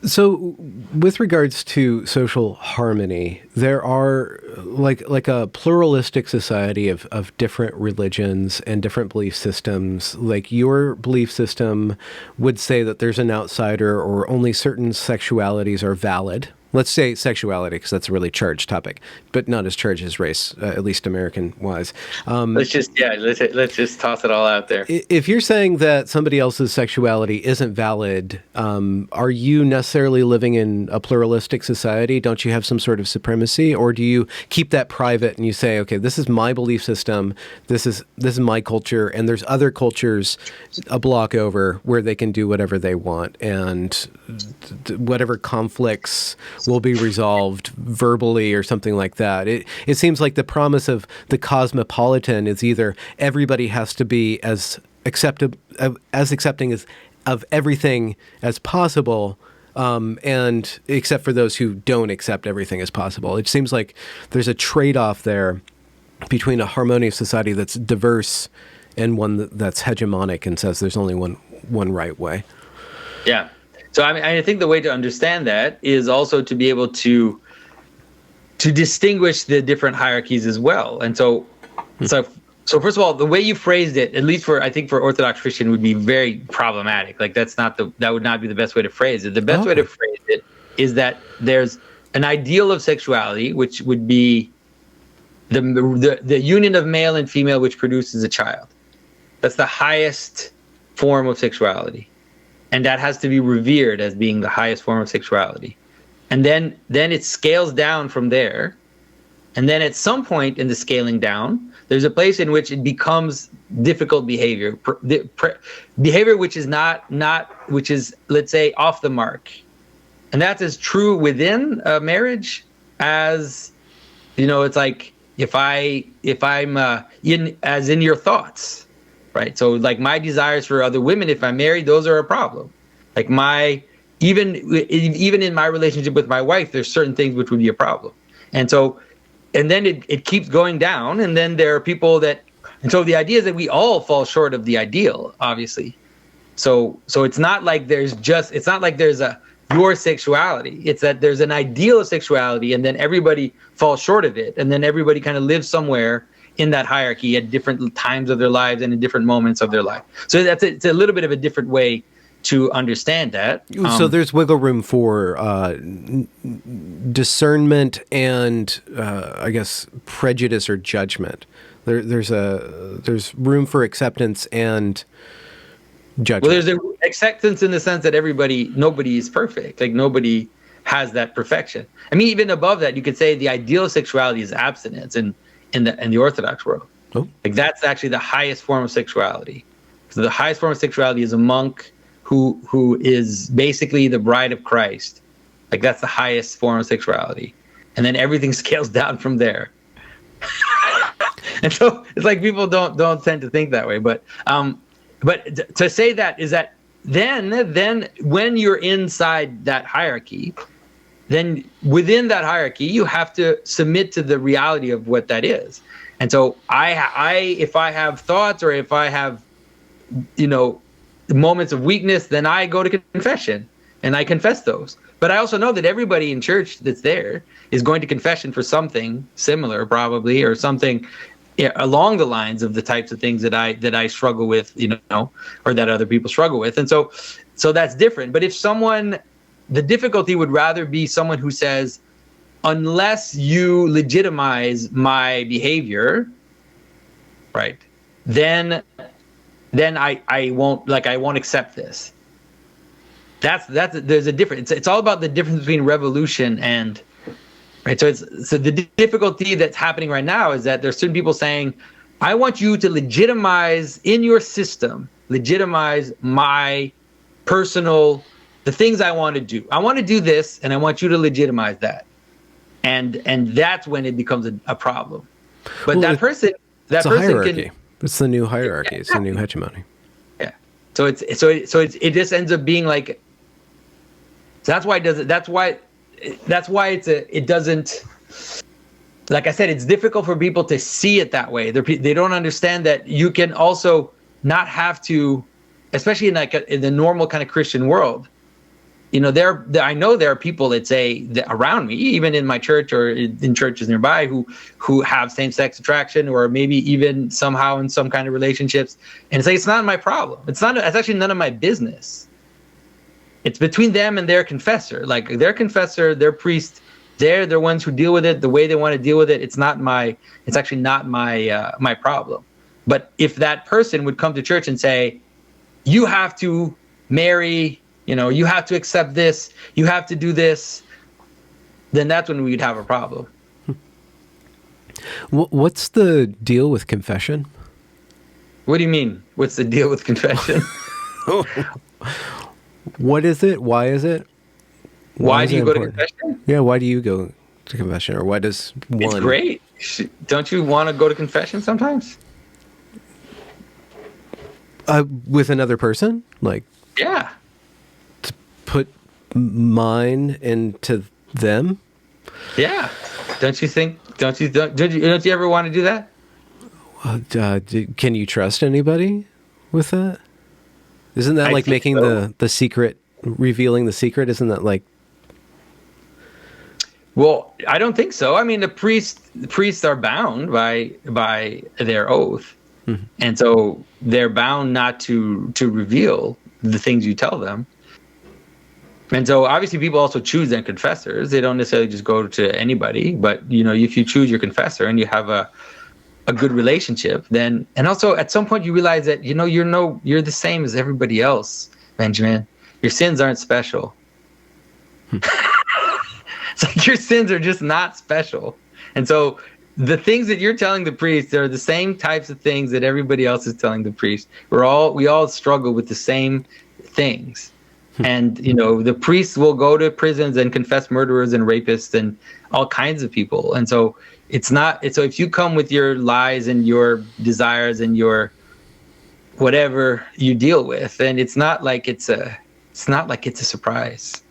So with regards to social harmony, there are like a pluralistic society of different religions and different belief systems. Like your belief system would say that there's an outsider or only certain sexualities are valid. Let's say sexuality, because that's a really charged topic, but not as charged as race, at least American-wise. Let's just toss it all out there. If you're saying that somebody else's sexuality isn't valid, are you necessarily living in a pluralistic society? Don't you have some sort of supremacy, or do you keep that private and you say, okay, this is my belief system, this is my culture, and there's other cultures a block over where they can do whatever they want, and whatever conflicts will be resolved verbally or something like that. It seems like the promise of the cosmopolitan is either everybody has to be as accepting of everything as possible, and except for those who don't accept everything as possible. It seems like there's a trade-off there between a harmonious society that's diverse and one that's hegemonic and says there's only one right way. Yeah. So I think the way to understand that is also to be able to distinguish the different hierarchies as well. And so first of all, the way you phrased it, at least for Orthodox Christian, would be very problematic. Like that would not be the best way to phrase it. The best way to phrase it is that there's an ideal of sexuality, which would be the union of male and female, which produces a child. That's the highest form of sexuality. And that has to be revered as being the highest form of sexuality. And then it scales down from there. And then at some point in the scaling down, there's a place in which it becomes difficult behavior, behavior which is which is, let's say, off the mark. And that's as true within a marriage as, it's like if I'm in your thoughts. Right. So like my desires for other women, if I'm married, those are a problem. Like even in my relationship with my wife, there's certain things which would be a problem. And then it keeps going down. And then there are people and so the idea is that we all fall short of the ideal, obviously. So it's not like there's your sexuality. It's that there's an ideal of sexuality, and then everybody falls short of it. And then everybody kind of lives somewhere in that hierarchy at different times of their lives and in different moments of their life. So it's a little bit of a different way to understand that. So there's wiggle room for discernment and, I guess, prejudice or judgment. There's room for acceptance and judgment. Well, there's acceptance in the sense that nobody is perfect. Like nobody has that perfection. I mean, even above that, you could say the ideal of sexuality is abstinence in the Orthodox world. Oh. Like that's actually the highest form of sexuality. So the highest form of sexuality is a monk who is basically the bride of Christ. Like that's the highest form of sexuality. And then everything scales down from there. And so it's like people don't tend to think that way. But to say that is that then when you're inside that hierarchy, then within that hierarchy, you have to submit to the reality of what that is. And so if I have thoughts or if I have, moments of weakness, then I go to confession and I confess those. But I also know that everybody in church that's there is going to confession for something similar, probably, or something along the lines of the types of things that I struggle with, or that other people struggle with. And so that's different. But if the difficulty would rather be someone who says, unless you legitimize my behavior, right, then I won't accept this. There's a difference. It's all about the difference between revolution and right. So the difficulty that's happening right now is that there's certain people saying, I want you to legitimize in your system, legitimize my personal, the things I want to do. I want to do this, and I want you to legitimize that. And that's when it becomes a problem. But that person hierarchy. It's the new hierarchy. Yeah, exactly. It's the new hegemony. Yeah. So it just ends up being like. So that's why it doesn't. That's why it doesn't. Like I said, it's difficult for people to see it that way. They don't understand that you can also not have to, especially in the normal kind of Christian world. I know there are people that say that around me, even in my church or in churches nearby, who have same-sex attraction or maybe even somehow in some kind of relationships, and say it's not my problem. It's actually none of my business. It's between them and their confessor. Like their confessor, their priest, they're the ones who deal with it the way they want to deal with it. It's actually not my problem. But if that person would come to church and say, you have to marry, you have to accept this, you have to do this, then that's when we'd have a problem. What's the deal with confession? What do you mean? What's the deal with confession? What is it? Why is it? Why do you go to confession? Yeah, why do you go to confession? Or why does one... It's great. Don't you want to go to confession sometimes? With another person? Yeah. To put mine into them? Yeah. Don't you ever want to do that? Can you trust anybody with that? Isn't that like making the secret, revealing the secret? Isn't that like... Well, I don't think so. I mean, the priests are bound by their oath. Mm-hmm. And so they're bound not to reveal the things you tell them. And so obviously people also choose their confessors. They don't necessarily just go to anybody, but if you choose your confessor and you have a good relationship, then, and also at some point you realize that, you're the same as everybody else, Benjamin. Your sins aren't special. It's like your sins are just not special. And so the things that you're telling the priest are the same types of things that everybody else is telling the priest. We all struggle with the same things. And, the priests will go to prisons and confess murderers and rapists and all kinds of people. And so so if you come with your lies and your desires and your whatever you deal with, then it's not like it's a surprise.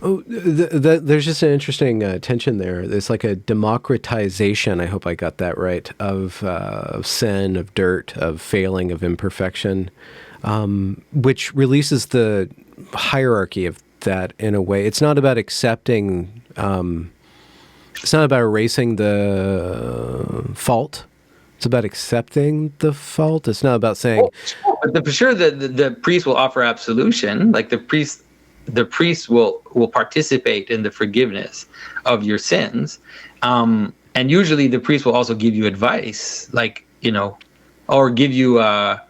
Oh, there's just an interesting tension there. There's like a democratization, I hope I got that right, of sin, of dirt, of failing, of imperfection, which releases the hierarchy of that in a way. It's not about accepting, it's not about erasing the fault. It's about accepting the fault. It's not about saying... But for sure, the priest will offer absolution. Like the priest will participate in the forgiveness of your sins, and usually the priest will also give you advice, like, or give you a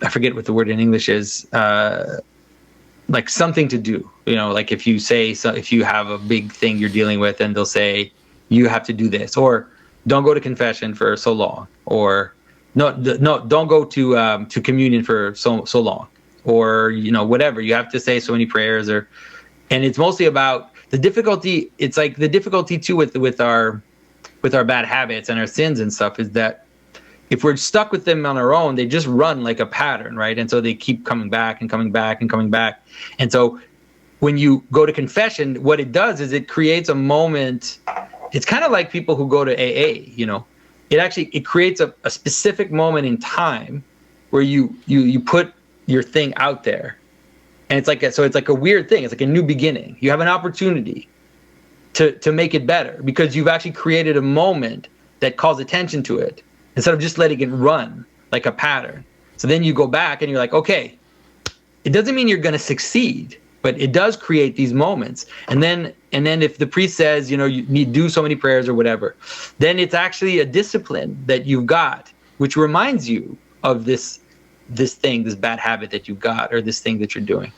I forget what the word in English is, like something to do. Like if you have a big thing you're dealing with, and they'll say you have to do this, or don't go to confession for so long, or no, don't go to communion for so long, or whatever. You have to say so many prayers, and it's mostly about the difficulty. It's like the difficulty too with our bad habits and our sins and stuff is that if we're stuck with them on our own, they just run like a pattern, right? And so they keep coming back and coming back and coming back. And so when you go to confession, what it does is it creates a moment. It's kind of like people who go to AA, it creates a specific moment in time where you put your thing out there. And it's like a weird thing. It's like a new beginning. You have an opportunity to make it better because you've actually created a moment that calls attention to it, instead of just letting it run like a pattern. So then you go back and you're like, okay, it doesn't mean you're going to succeed, but it does create these moments. And then if the priest says, you need to do so many prayers or whatever, then it's actually a discipline that you've got, which reminds you of this bad habit that you've got, or this thing that you're doing.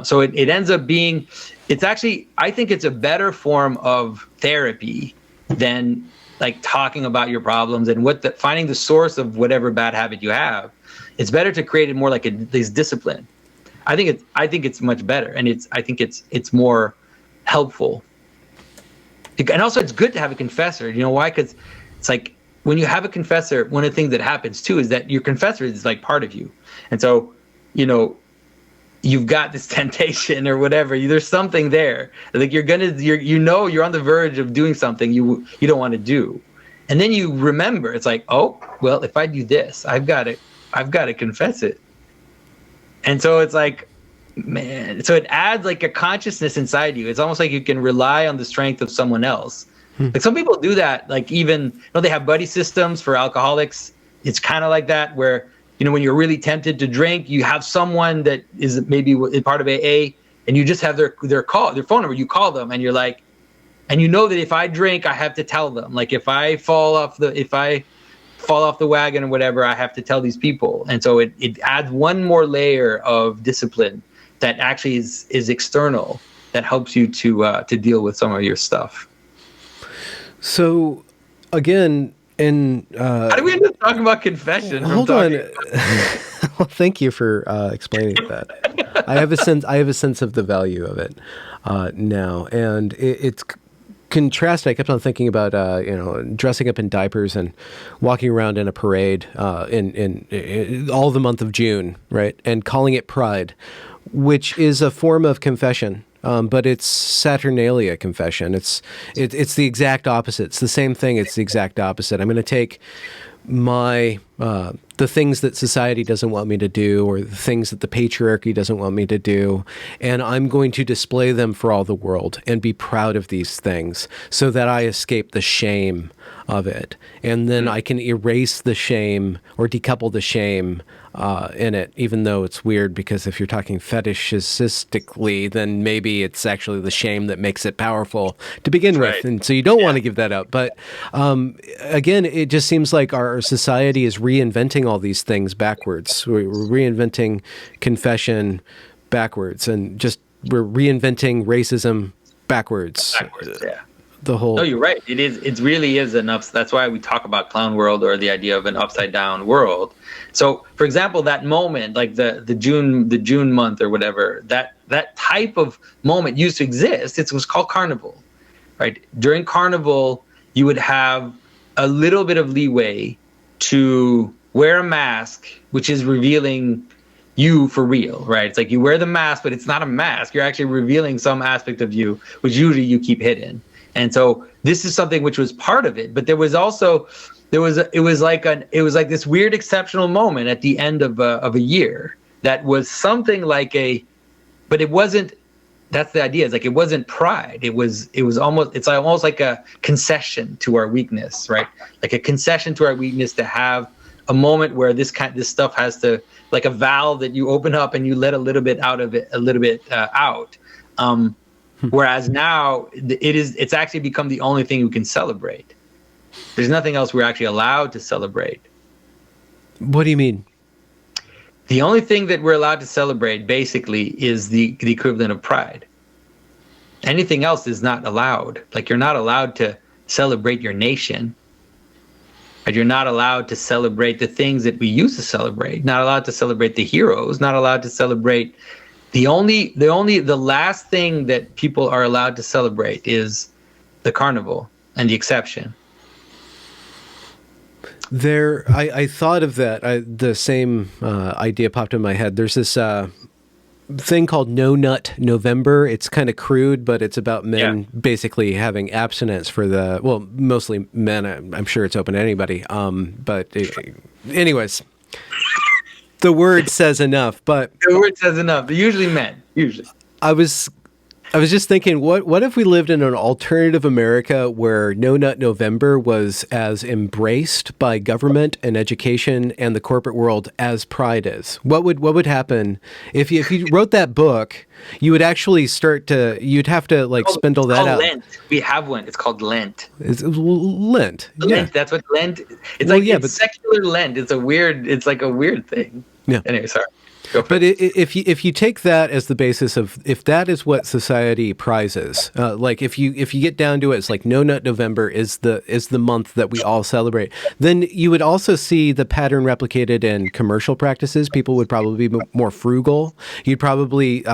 So it ends up being, I think it's a better form of therapy than like talking about your problems and finding the source of whatever bad habit you have. It's better to create it more like this discipline. I think it's much better, and I think it's more helpful. And also, it's good to have a confessor. You know why? Because it's like when you have a confessor, one of the things that happens too is that your confessor is like part of you, and so you've got this temptation or whatever. There's something there. Like you're on the verge of doing something you don't want to do. And then you remember, it's like, oh, well, if I do this, I've got to confess it. And so it's like, man, so it adds like a consciousness inside you. It's almost like you can rely on the strength of someone else. Like some people do that, like even, they have buddy systems for alcoholics. It's kind of like that where, when you're really tempted to drink, you have someone that is maybe part of AA, and you just have their phone number. You call them, and you're like, and that if I drink, I have to tell them. Like if I fall off the wagon or whatever, I have to tell these people. And so it adds one more layer of discipline that actually is external, that helps you to deal with some of your stuff. So again. How do we end up talking about confession? Hold on. Well, thank you for explaining that. I have a sense of the value of it now, and it's contrasting. I kept on thinking about dressing up in diapers and walking around in a parade in all the month of June, right, and calling it Pride, which is a form of confession. But it's Saturnalia confession. It's the exact opposite. It's the same thing. It's the exact opposite. I'm going to take the things that society doesn't want me to do, or the things that the patriarchy doesn't want me to do, and I'm going to display them for all the world and be proud of these things so that I escape the shame of it. And then I can erase the shame or decouple the shame in it, even though it's weird, because if you're talking fetishistically, then maybe it's actually the shame that makes it powerful to begin with. And so you don't want to give that up. But again, it just seems like our society is reinventing all these things backwards. We're reinventing confession backwards, and we're reinventing racism backwards. Yeah. The whole. No, you're right. It really is that's why we talk about clown world, or the idea of an upside down world. So, for example, that moment, like the June month or whatever, that type of moment used to exist. It was called Carnival, right? During Carnival, you would have a little bit of leeway to wear a mask, which is revealing you for real, right? It's like you wear the mask, but it's not a mask. You're actually revealing some aspect of you, which usually you keep hidden. And so this is something which was part of it, but it was like this weird exceptional moment at the end of a year that was something like but it wasn't. That's the idea. It's like it wasn't pride. It's almost like a concession to our weakness, right? Like a concession to our weakness to have a moment where this stuff has to, like a valve that you open up and you let a little bit out of it, a little bit out. Whereas now it's actually become the only thing we can celebrate. There's nothing else we're actually allowed to celebrate. What do you mean? The only thing that we're allowed to celebrate basically is the equivalent of pride. Anything else is not allowed. Like, you're not allowed to celebrate your nation. And you're not allowed to celebrate the things that we used to celebrate. Not allowed to celebrate the heroes. Not allowed to celebrate. The last thing that people are allowed to celebrate is the carnival and the exception. I thought of that. The same idea popped in my head. There's this thing called No Nut November. It's kind of crude, but it's about men basically having abstinence for mostly men. I'm sure it's open to anybody. Anyways, the word says enough. But the word says enough. Usually men. Usually. I was just thinking, what if we lived in an alternative America where No Nut November was as embraced by government and education and the corporate world as Pride is? What would happen if you wrote that book? You would actually you'd have to spindle that out. Lent. We have one. It's called Lent. It's Lent. Lent. That's what Lent. It's secular Lent. It's like a weird thing. Yeah. Anyway, sorry. But if you take that as the basis of, if that is what society prizes, like if you get down to it, it's like No Nut November is the month that we all celebrate. Then you would also see the pattern replicated in commercial practices. People would probably be more frugal. You'd probably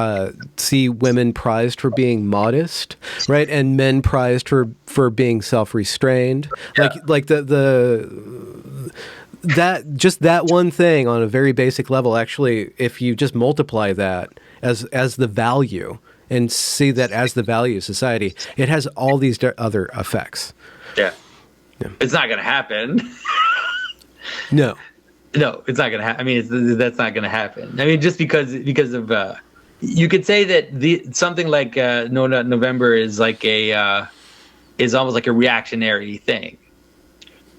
see women prized for being modest, right, and men prized for being self-restrained. Yeah. Like that one thing on a very basic level, actually, if you just multiply that as the value and see that as the value of society, it has all these other effects. Yeah. It's not going to happen. No, it's not going to happen. I mean, that's not going to happen. I mean, just because of, you could say that something like No Nut November is like is almost like a reactionary thing.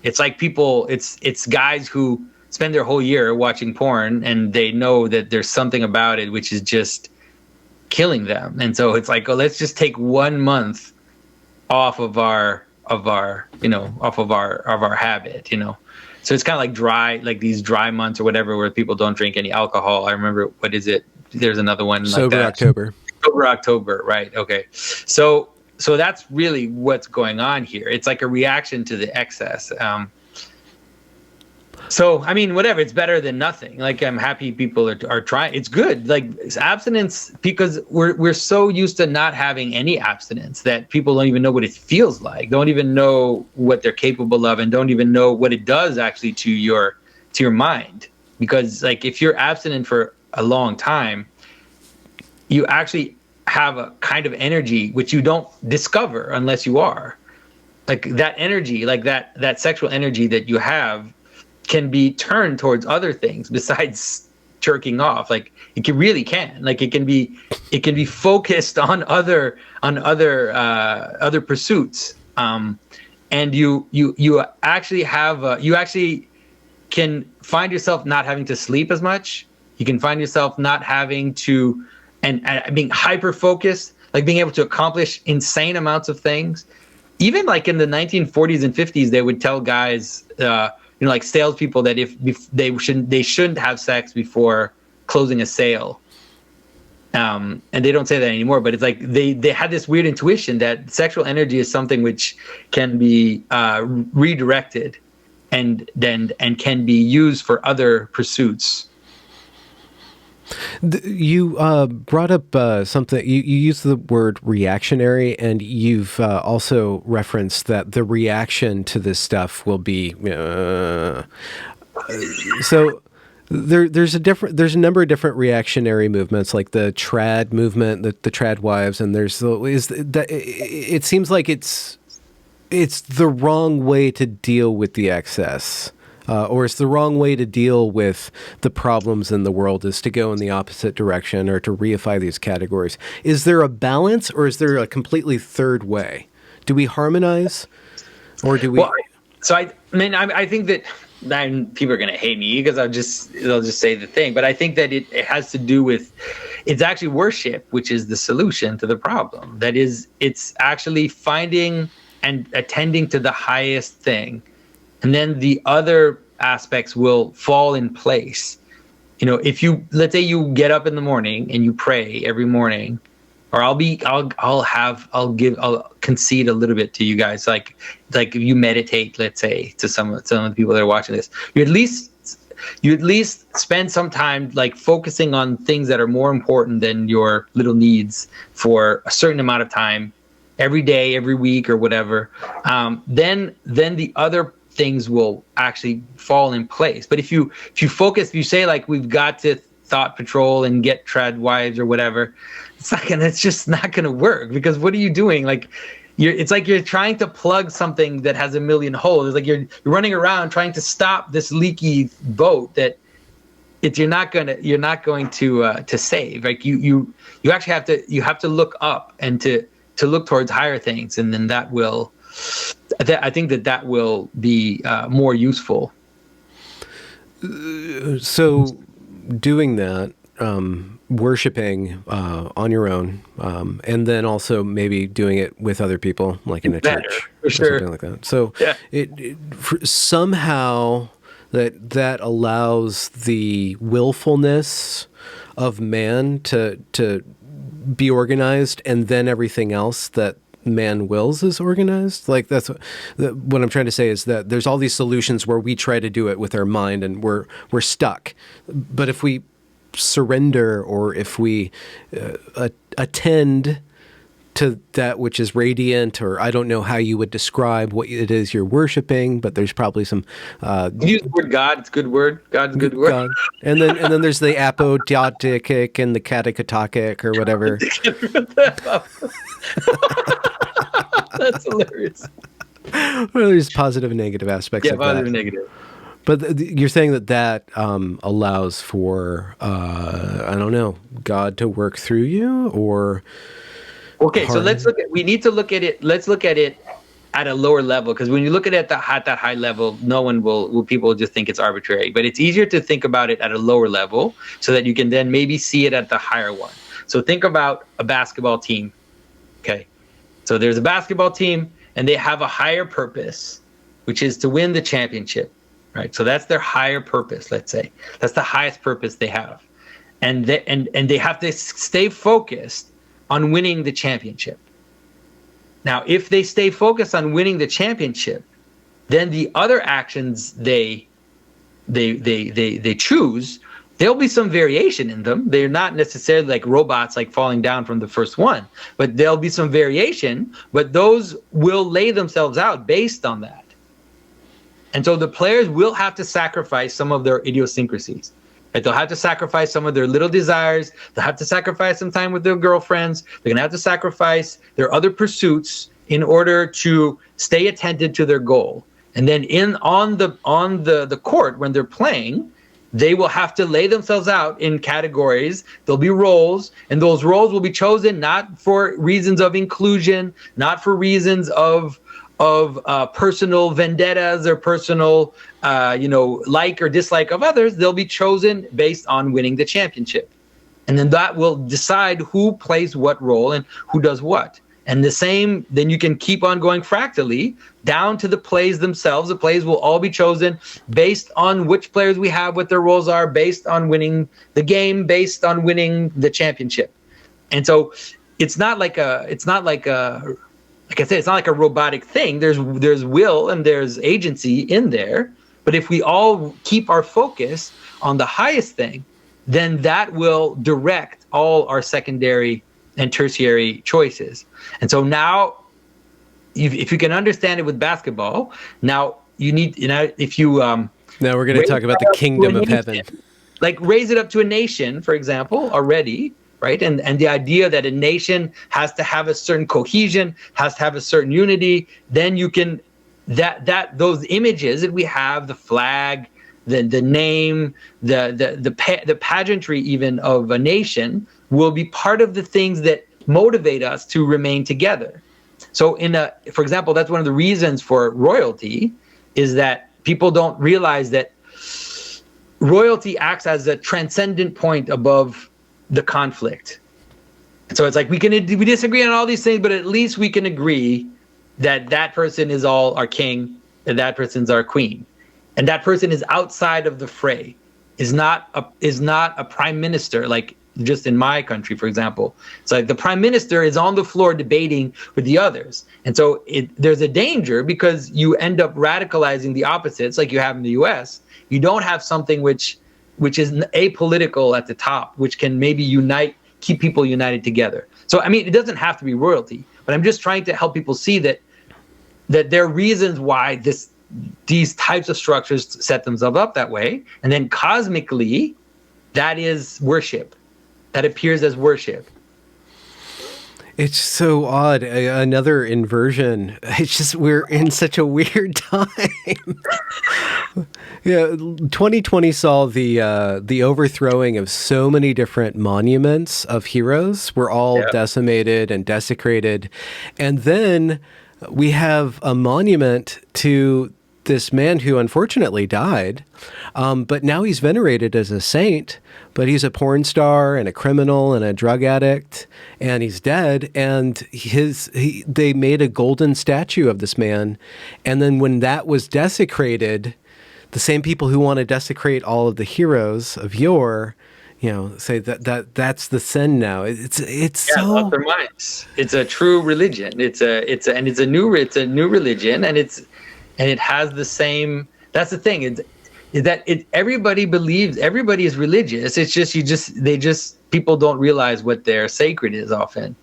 It's like it's guys who spend their whole year watching porn and they know that there's something about it which is just killing them. And so it's like, let's just take 1 month off of our habit, So it's kind of like these dry months or whatever where people don't drink any alcohol. I remember, what is it? There's another one like that. Sober October, right? Okay. So that's really what's going on here. It's like a reaction to the excess. So, I mean, whatever, it's better than nothing. Like, I'm happy people are trying. It's good. Like, abstinence, because we're so used to not having any abstinence that people don't even know what it feels like, don't even know what they're capable of, and don't even know what it does actually to your mind. Because, like, if you're abstinent for a long time, you actually have a kind of energy which you don't discover unless you are. Like, that energy, like that sexual energy that you have can be turned towards other things besides jerking off. Like, really can. Like, it can be focused on other pursuits. And you actually have you actually can find yourself not having to sleep as much. You can find yourself not having to and being hyper focused, like being able to accomplish insane amounts of things. Even like in the 1940s and 50s, they would tell guys, like salespeople, that if they shouldn't have sex before closing a sale. And they don't say that anymore, but it's like they had this weird intuition that sexual energy is something which can be redirected and can be used for other pursuits. You brought up something. You used the word reactionary, and you've also referenced that the reaction to this stuff will be. So there's a number of different reactionary movements, like the trad movement, the trad wives, and it seems like it's the wrong way to deal with the excess. Or it's the wrong way to deal with the problems in the world, is to go in the opposite direction or to reify these categories. Is there a balance, or is there a completely third way? Do we harmonize, or do we? Well, I think that then people are going to hate me because they'll just say the thing. But I think that it has to do with, it's actually worship, which is the solution to the problem. That is, it's actually finding and attending to the highest thing. And then the other aspects will fall in place. You know, let's say you get up in the morning and you pray every morning, or I'll concede a little bit to you guys. Like if you meditate, let's say, to some of the people that are watching this, you at least spend some time like focusing on things that are more important than your little needs for a certain amount of time every day, every week, or whatever. Then the other things will actually fall in place. But if you focus, if you say like we've got to thought patrol and get trad wives or whatever, it's just not gonna work, because what are you doing? Like it's like you're trying to plug something that has a million holes. It's like you're running around trying to stop this leaky boat that you're not going to save. Like you actually have to look up and to look towards higher things, and then that will, I think that will be more useful. So doing that, worshiping on your own, and then also maybe doing it with other people, like in a church or something like that. So yeah. Somehow that allows the willfulness of man to be organized, and then everything else that man wills is organized. Like that's what I'm trying to say, is that there's all these solutions where we try to do it with our mind and we're stuck. But if we surrender, or if we attend to that which is radiant, or I don't know how you would describe what it is you're worshiping, but there's probably some use the word God. It's a good word. God's a good word. God. And then there's the apodiotic and the catechatotic or whatever. That's hilarious. Well, there's positive and negative aspects of that. Yeah, positive and negative. But you're saying that allows for, I don't know, God to work through you, or... Okay, so let's look at it at a lower level, because when you look at it at that high level, people will just think it's arbitrary. But it's easier to think about it at a lower level so that you can then maybe see it at the higher one. So think about a basketball team. Okay, so there's a basketball team and they have a higher purpose, which is to win the championship, right? So that's their higher purpose, let's say. That's the highest purpose they have. And they have to stay focused on winning the championship. Now, if they stay focused on winning the championship, then the other actions they choose, there'll be some variation in them. They're not necessarily like robots, like falling down from the first one, but there'll be some variation, but those will lay themselves out based on that. And so the players will have to sacrifice some of their idiosyncrasies. Right? They'll have to sacrifice some of their little desires. They'll have to sacrifice some time with their girlfriends. They're going to have to sacrifice their other pursuits in order to stay attentive to their goal. And then on the court, when they're playing, they will have to lay themselves out in categories. There'll be roles, and those roles will be chosen not for reasons of inclusion, not for reasons of personal vendettas or personal like or dislike of others. They'll be chosen based on winning the championship, and then that will decide who plays what role and who does what. And the same, then you can keep on going fractally down to the plays themselves. The plays will all be chosen based on which players we have, what their roles are, based on winning the game, based on winning the championship. And so it's not like a like I said, it's not like a robotic thing. There's will and there's agency in there. But if we all keep our focus on the highest thing, then that will direct all our secondary and tertiary choices. And so now, if you can understand it with basketball, now you need, if you now we're going to talk about the kingdom of heaven. Like raise it up to a nation, for example, already. Right. And the idea that a nation has to have a certain cohesion, has to have a certain unity, then you can those images that we have, the flag, the name, the pageantry even of a nation will be part of the things that motivate us to remain together. So for example, that's one of the reasons for royalty, is that people don't realize that royalty acts as a transcendent point above the conflict. So it's like we disagree on all these things, but at least we can agree that that person is all our king and that person's our queen, and that person is outside of the fray, is not a prime minister, like just in my country, for example. It's like the prime minister is on the floor debating with the others, and so there's a danger because you end up radicalizing the opposites, like you have in the U.S. You don't have something which is apolitical at the top, which can maybe keep people united together. So I mean, it doesn't have to be royalty, but I'm just trying to help people see that there are reasons why these types of structures set themselves up that way, and then cosmically, that is worship. That appears as worship. It's so odd. Another inversion. It's just, we're in such a weird time. Yeah, 2020 saw the overthrowing of so many different monuments of heroes. We're all decimated and desecrated. And then we have a monument to this man who unfortunately died, but now he's venerated as a saint, but he's a porn star and a criminal and a drug addict, and he's dead. And they made a golden statue of this man. And then when that was desecrated, the same people who want to desecrate all of the heroes of yore, say that's the sin now. It's so lost their minds. It's a true religion. It's a new religion, and it has the same. That's the thing. Is that everybody believes, everybody is religious. It's just people don't realize what their sacred is often,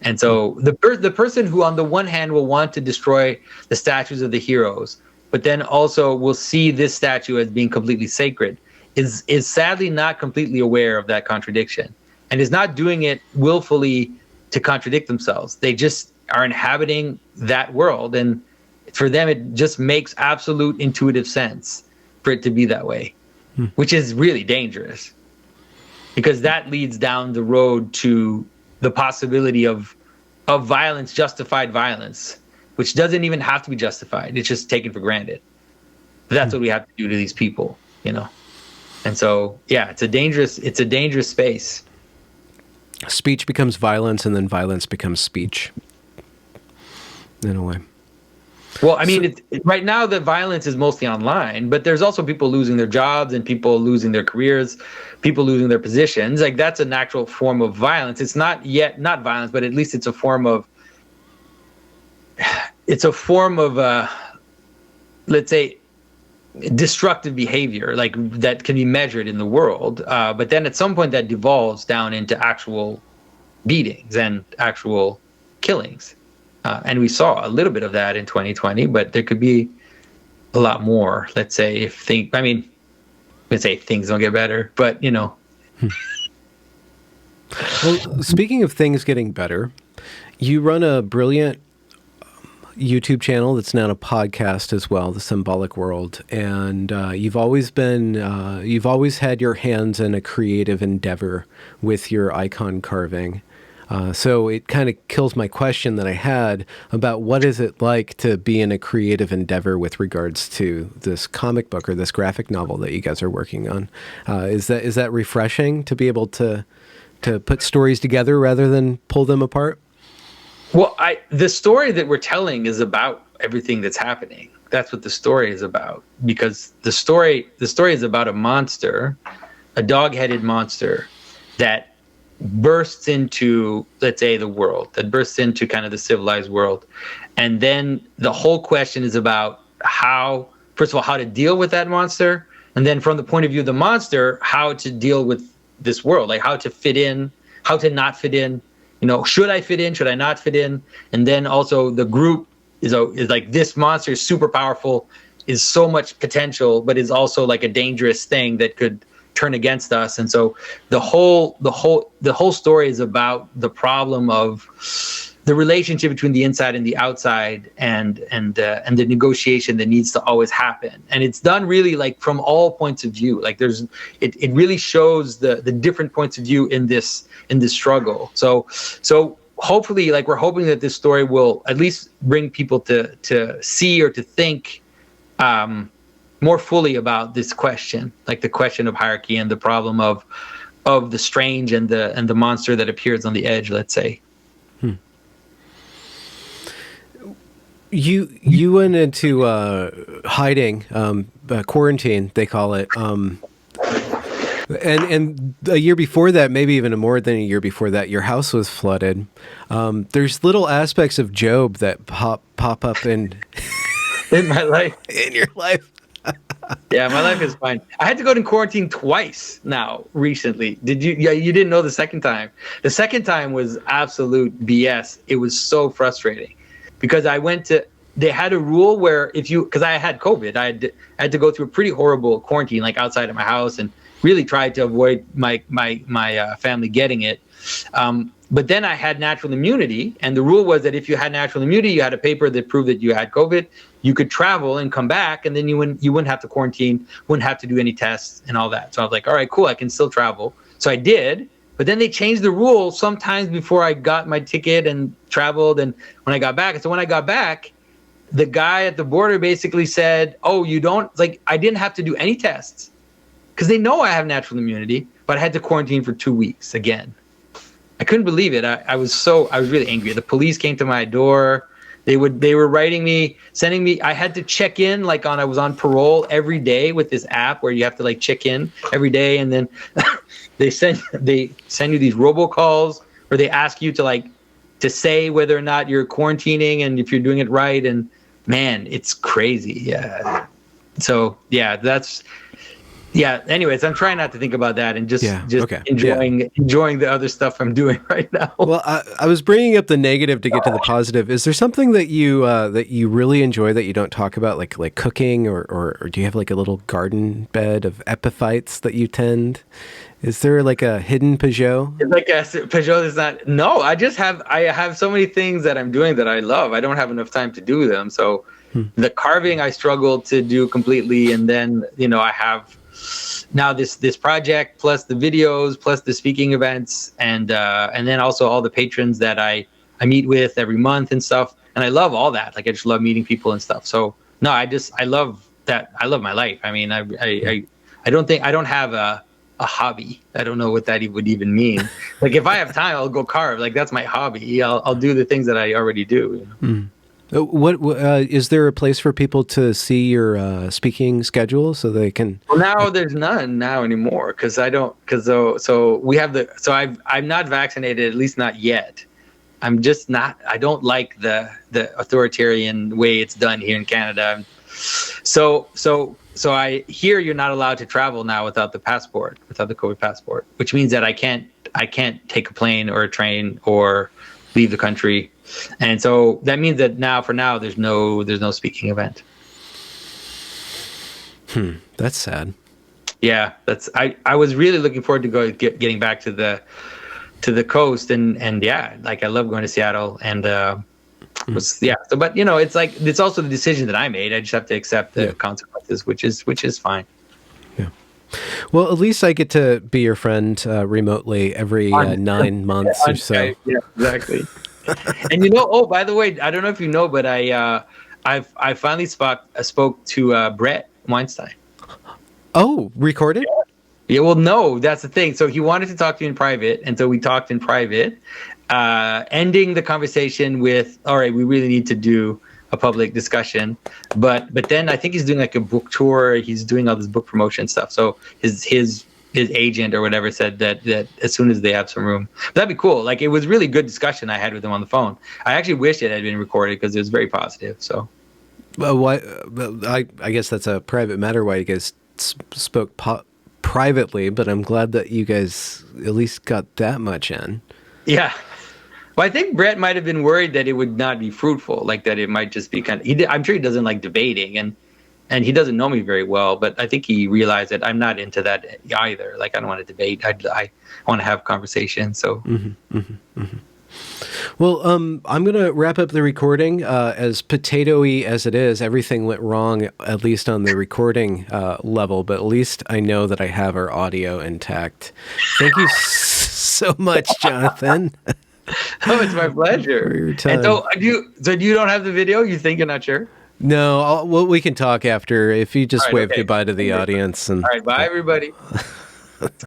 And so the person who on the one hand will want to destroy the statues of the heroes, but then also will see this statue as being completely sacred, is sadly not completely aware of that contradiction, and is not doing it willfully to contradict themselves. They just are inhabiting that world, and for them, it just makes absolute intuitive sense for it to be that way, which is really dangerous, because that leads down the road to the possibility of violence, justified violence, which doesn't even have to be justified. It's just taken for granted. But that's what we have to do to these people, And so, yeah, it's a dangerous space. Speech becomes violence, and then violence becomes speech, in a way. Well, I mean, right now the violence is mostly online, but there's also people losing their jobs and people losing their careers, people losing their positions. Like, that's a natural form of violence. It's not violence, but at least it's a form of, let's say, destructive behavior, like that can be measured in the world. But then at some point that devolves down into actual beatings and actual killings. And we saw a little bit of that in 2020, but there could be a lot more. Let's say things don't get better, but Well, speaking of things getting better, you run a brilliant YouTube channel that's now a podcast as well, The Symbolic World, and you've always had your hands in a creative endeavor with your icon carving. So it kind of kills my question that I had about what is it like to be in a creative endeavor with regards to this comic book or this graphic novel that you guys are working on. Is that refreshing to be able to put stories together rather than pull them apart? Well, the story that we're telling is about everything that's happening. That's what the story is about, because the story is about a monster, a dog-headed monster that bursts into, let's say, the world, that bursts into kind of the civilized world. And then the whole question is about first of all, how to deal with that monster. And then from the point of view of the monster, how to deal with this world, like how to fit in, how to not fit in, should I fit in? Should I not fit in? And then also the group is like, this monster is super powerful, is so much potential, but is also like a dangerous thing that could turn against us. And so the whole story is about the problem of the relationship between the inside and the outside, and the negotiation that needs to always happen. And it's done really like from all points of view. Like it really shows the different points of view in this struggle. So hopefully, like, we're hoping that this story will at least bring people to see or to think more fully about this question, like the question of hierarchy and the problem of the strange and the monster that appears on the edge, let's say. You went into hiding, quarantine, they call it. And a year before that, maybe even more than a year before that, your house was flooded. There's little aspects of Job that pop up in my life. In your life. Yeah, my life is fine. I had to go to quarantine twice now recently. Did you? Yeah, you didn't know the second time. The second time was absolute BS. It was so frustrating because they had a rule where because I had COVID, I had to go through a pretty horrible quarantine, like outside of my house, and really tried to avoid my family getting it. But then I had natural immunity, and the rule was that if you had natural immunity, you had a paper that proved that you had COVID, you could travel and come back, and then you wouldn't have to quarantine, wouldn't have to do any tests and all that. So I was like, all right, cool, I can still travel. So I did, but then they changed the rule sometimes before I got my ticket and traveled, and when I got back. So when I got back, the guy at the border basically said, oh, you don't, like, I didn't have to do any tests because they know I have natural immunity, but I had to quarantine for 2 weeks again. I couldn't believe it. I was really angry. The police came to my door. They were writing me, sending me. I had to check in I was on parole every day with this app where you have to like check in every day, and then they send you these robocalls where they ask you to say whether or not you're quarantining and if you're doing it right. And man, it's crazy. Yeah. So yeah, anyways, I'm trying not to think about that and just enjoying the other stuff I'm doing right now. Well, I was bringing up the negative to get to the positive. Is there something that you really enjoy that you don't talk about, like cooking, or do you have like a little garden bed of epiphytes that you tend? Is there like a hidden Pageau? It's like a Pageau is not. No, I have so many things that I'm doing that I love. I don't have enough time to do them. So the carving I struggle to do completely, and then I have now this project plus the videos plus the speaking events and then also all the patrons that I meet with every month and stuff, and I love all that. Like I just love meeting people and stuff. So no, I love that. I love my life. I mean, I don't have a hobby. I don't know what that would even mean. Like if I have time, I'll go carve. Like that's my hobby. I'll do the things that I already do. What is there a place for people to see your speaking schedule so they can? Well, now there's none now anymore because I'm not vaccinated, at least not yet. I'm just not. I don't like the authoritarian way it's done here in Canada. So I hear you're not allowed to travel now without the COVID passport, which means that I can't take a plane or a train or leave the country. And so that means that for now, there's no speaking event. That's sad. Yeah, I was really looking forward to getting back to the coast and yeah, like I love going to Seattle and So, but it's like it's also the decision that I made. I just have to accept the consequences, which is fine. Yeah. Well, at least I get to be your friend remotely every 9 months or so. Yeah, exactly. And oh, by the way, I don't know if you know, but I finally spoke to Brett Weinstein. Oh, recorded? Yeah, well, no, that's the thing. So he wanted to talk to you in private, and so we talked in private, ending the conversation with, all right, we really need to do a public discussion. But then I think he's doing like a book tour. He's doing all this book promotion stuff. So his agent or whatever said that as soon as they have some room, that'd be cool. Like it was really good discussion I had with him on the phone. I actually wish it had been recorded because it was very positive. So, I guess that's a private matter. Why you guys spoke privately, but I'm glad that you guys at least got that much in. Yeah. Well, I think Brett might have been worried that it would not be fruitful, like that it might just be I'm sure he doesn't like debating and he doesn't know me very well, but I think he realized that I'm not into that either. Like I don't want to debate. I want to have conversation. So. Well, I'm going to wrap up the recording. As potato-y as it is, everything went wrong, at least on the recording level, but at least I know that I have our audio intact. Thank you so much, Jonathan. Oh, it's my pleasure. For your time. And so you don't have the video? You think you're not sure? No, well, we can talk after if you just All right, wave okay. goodbye to the audience and All right, bye everybody.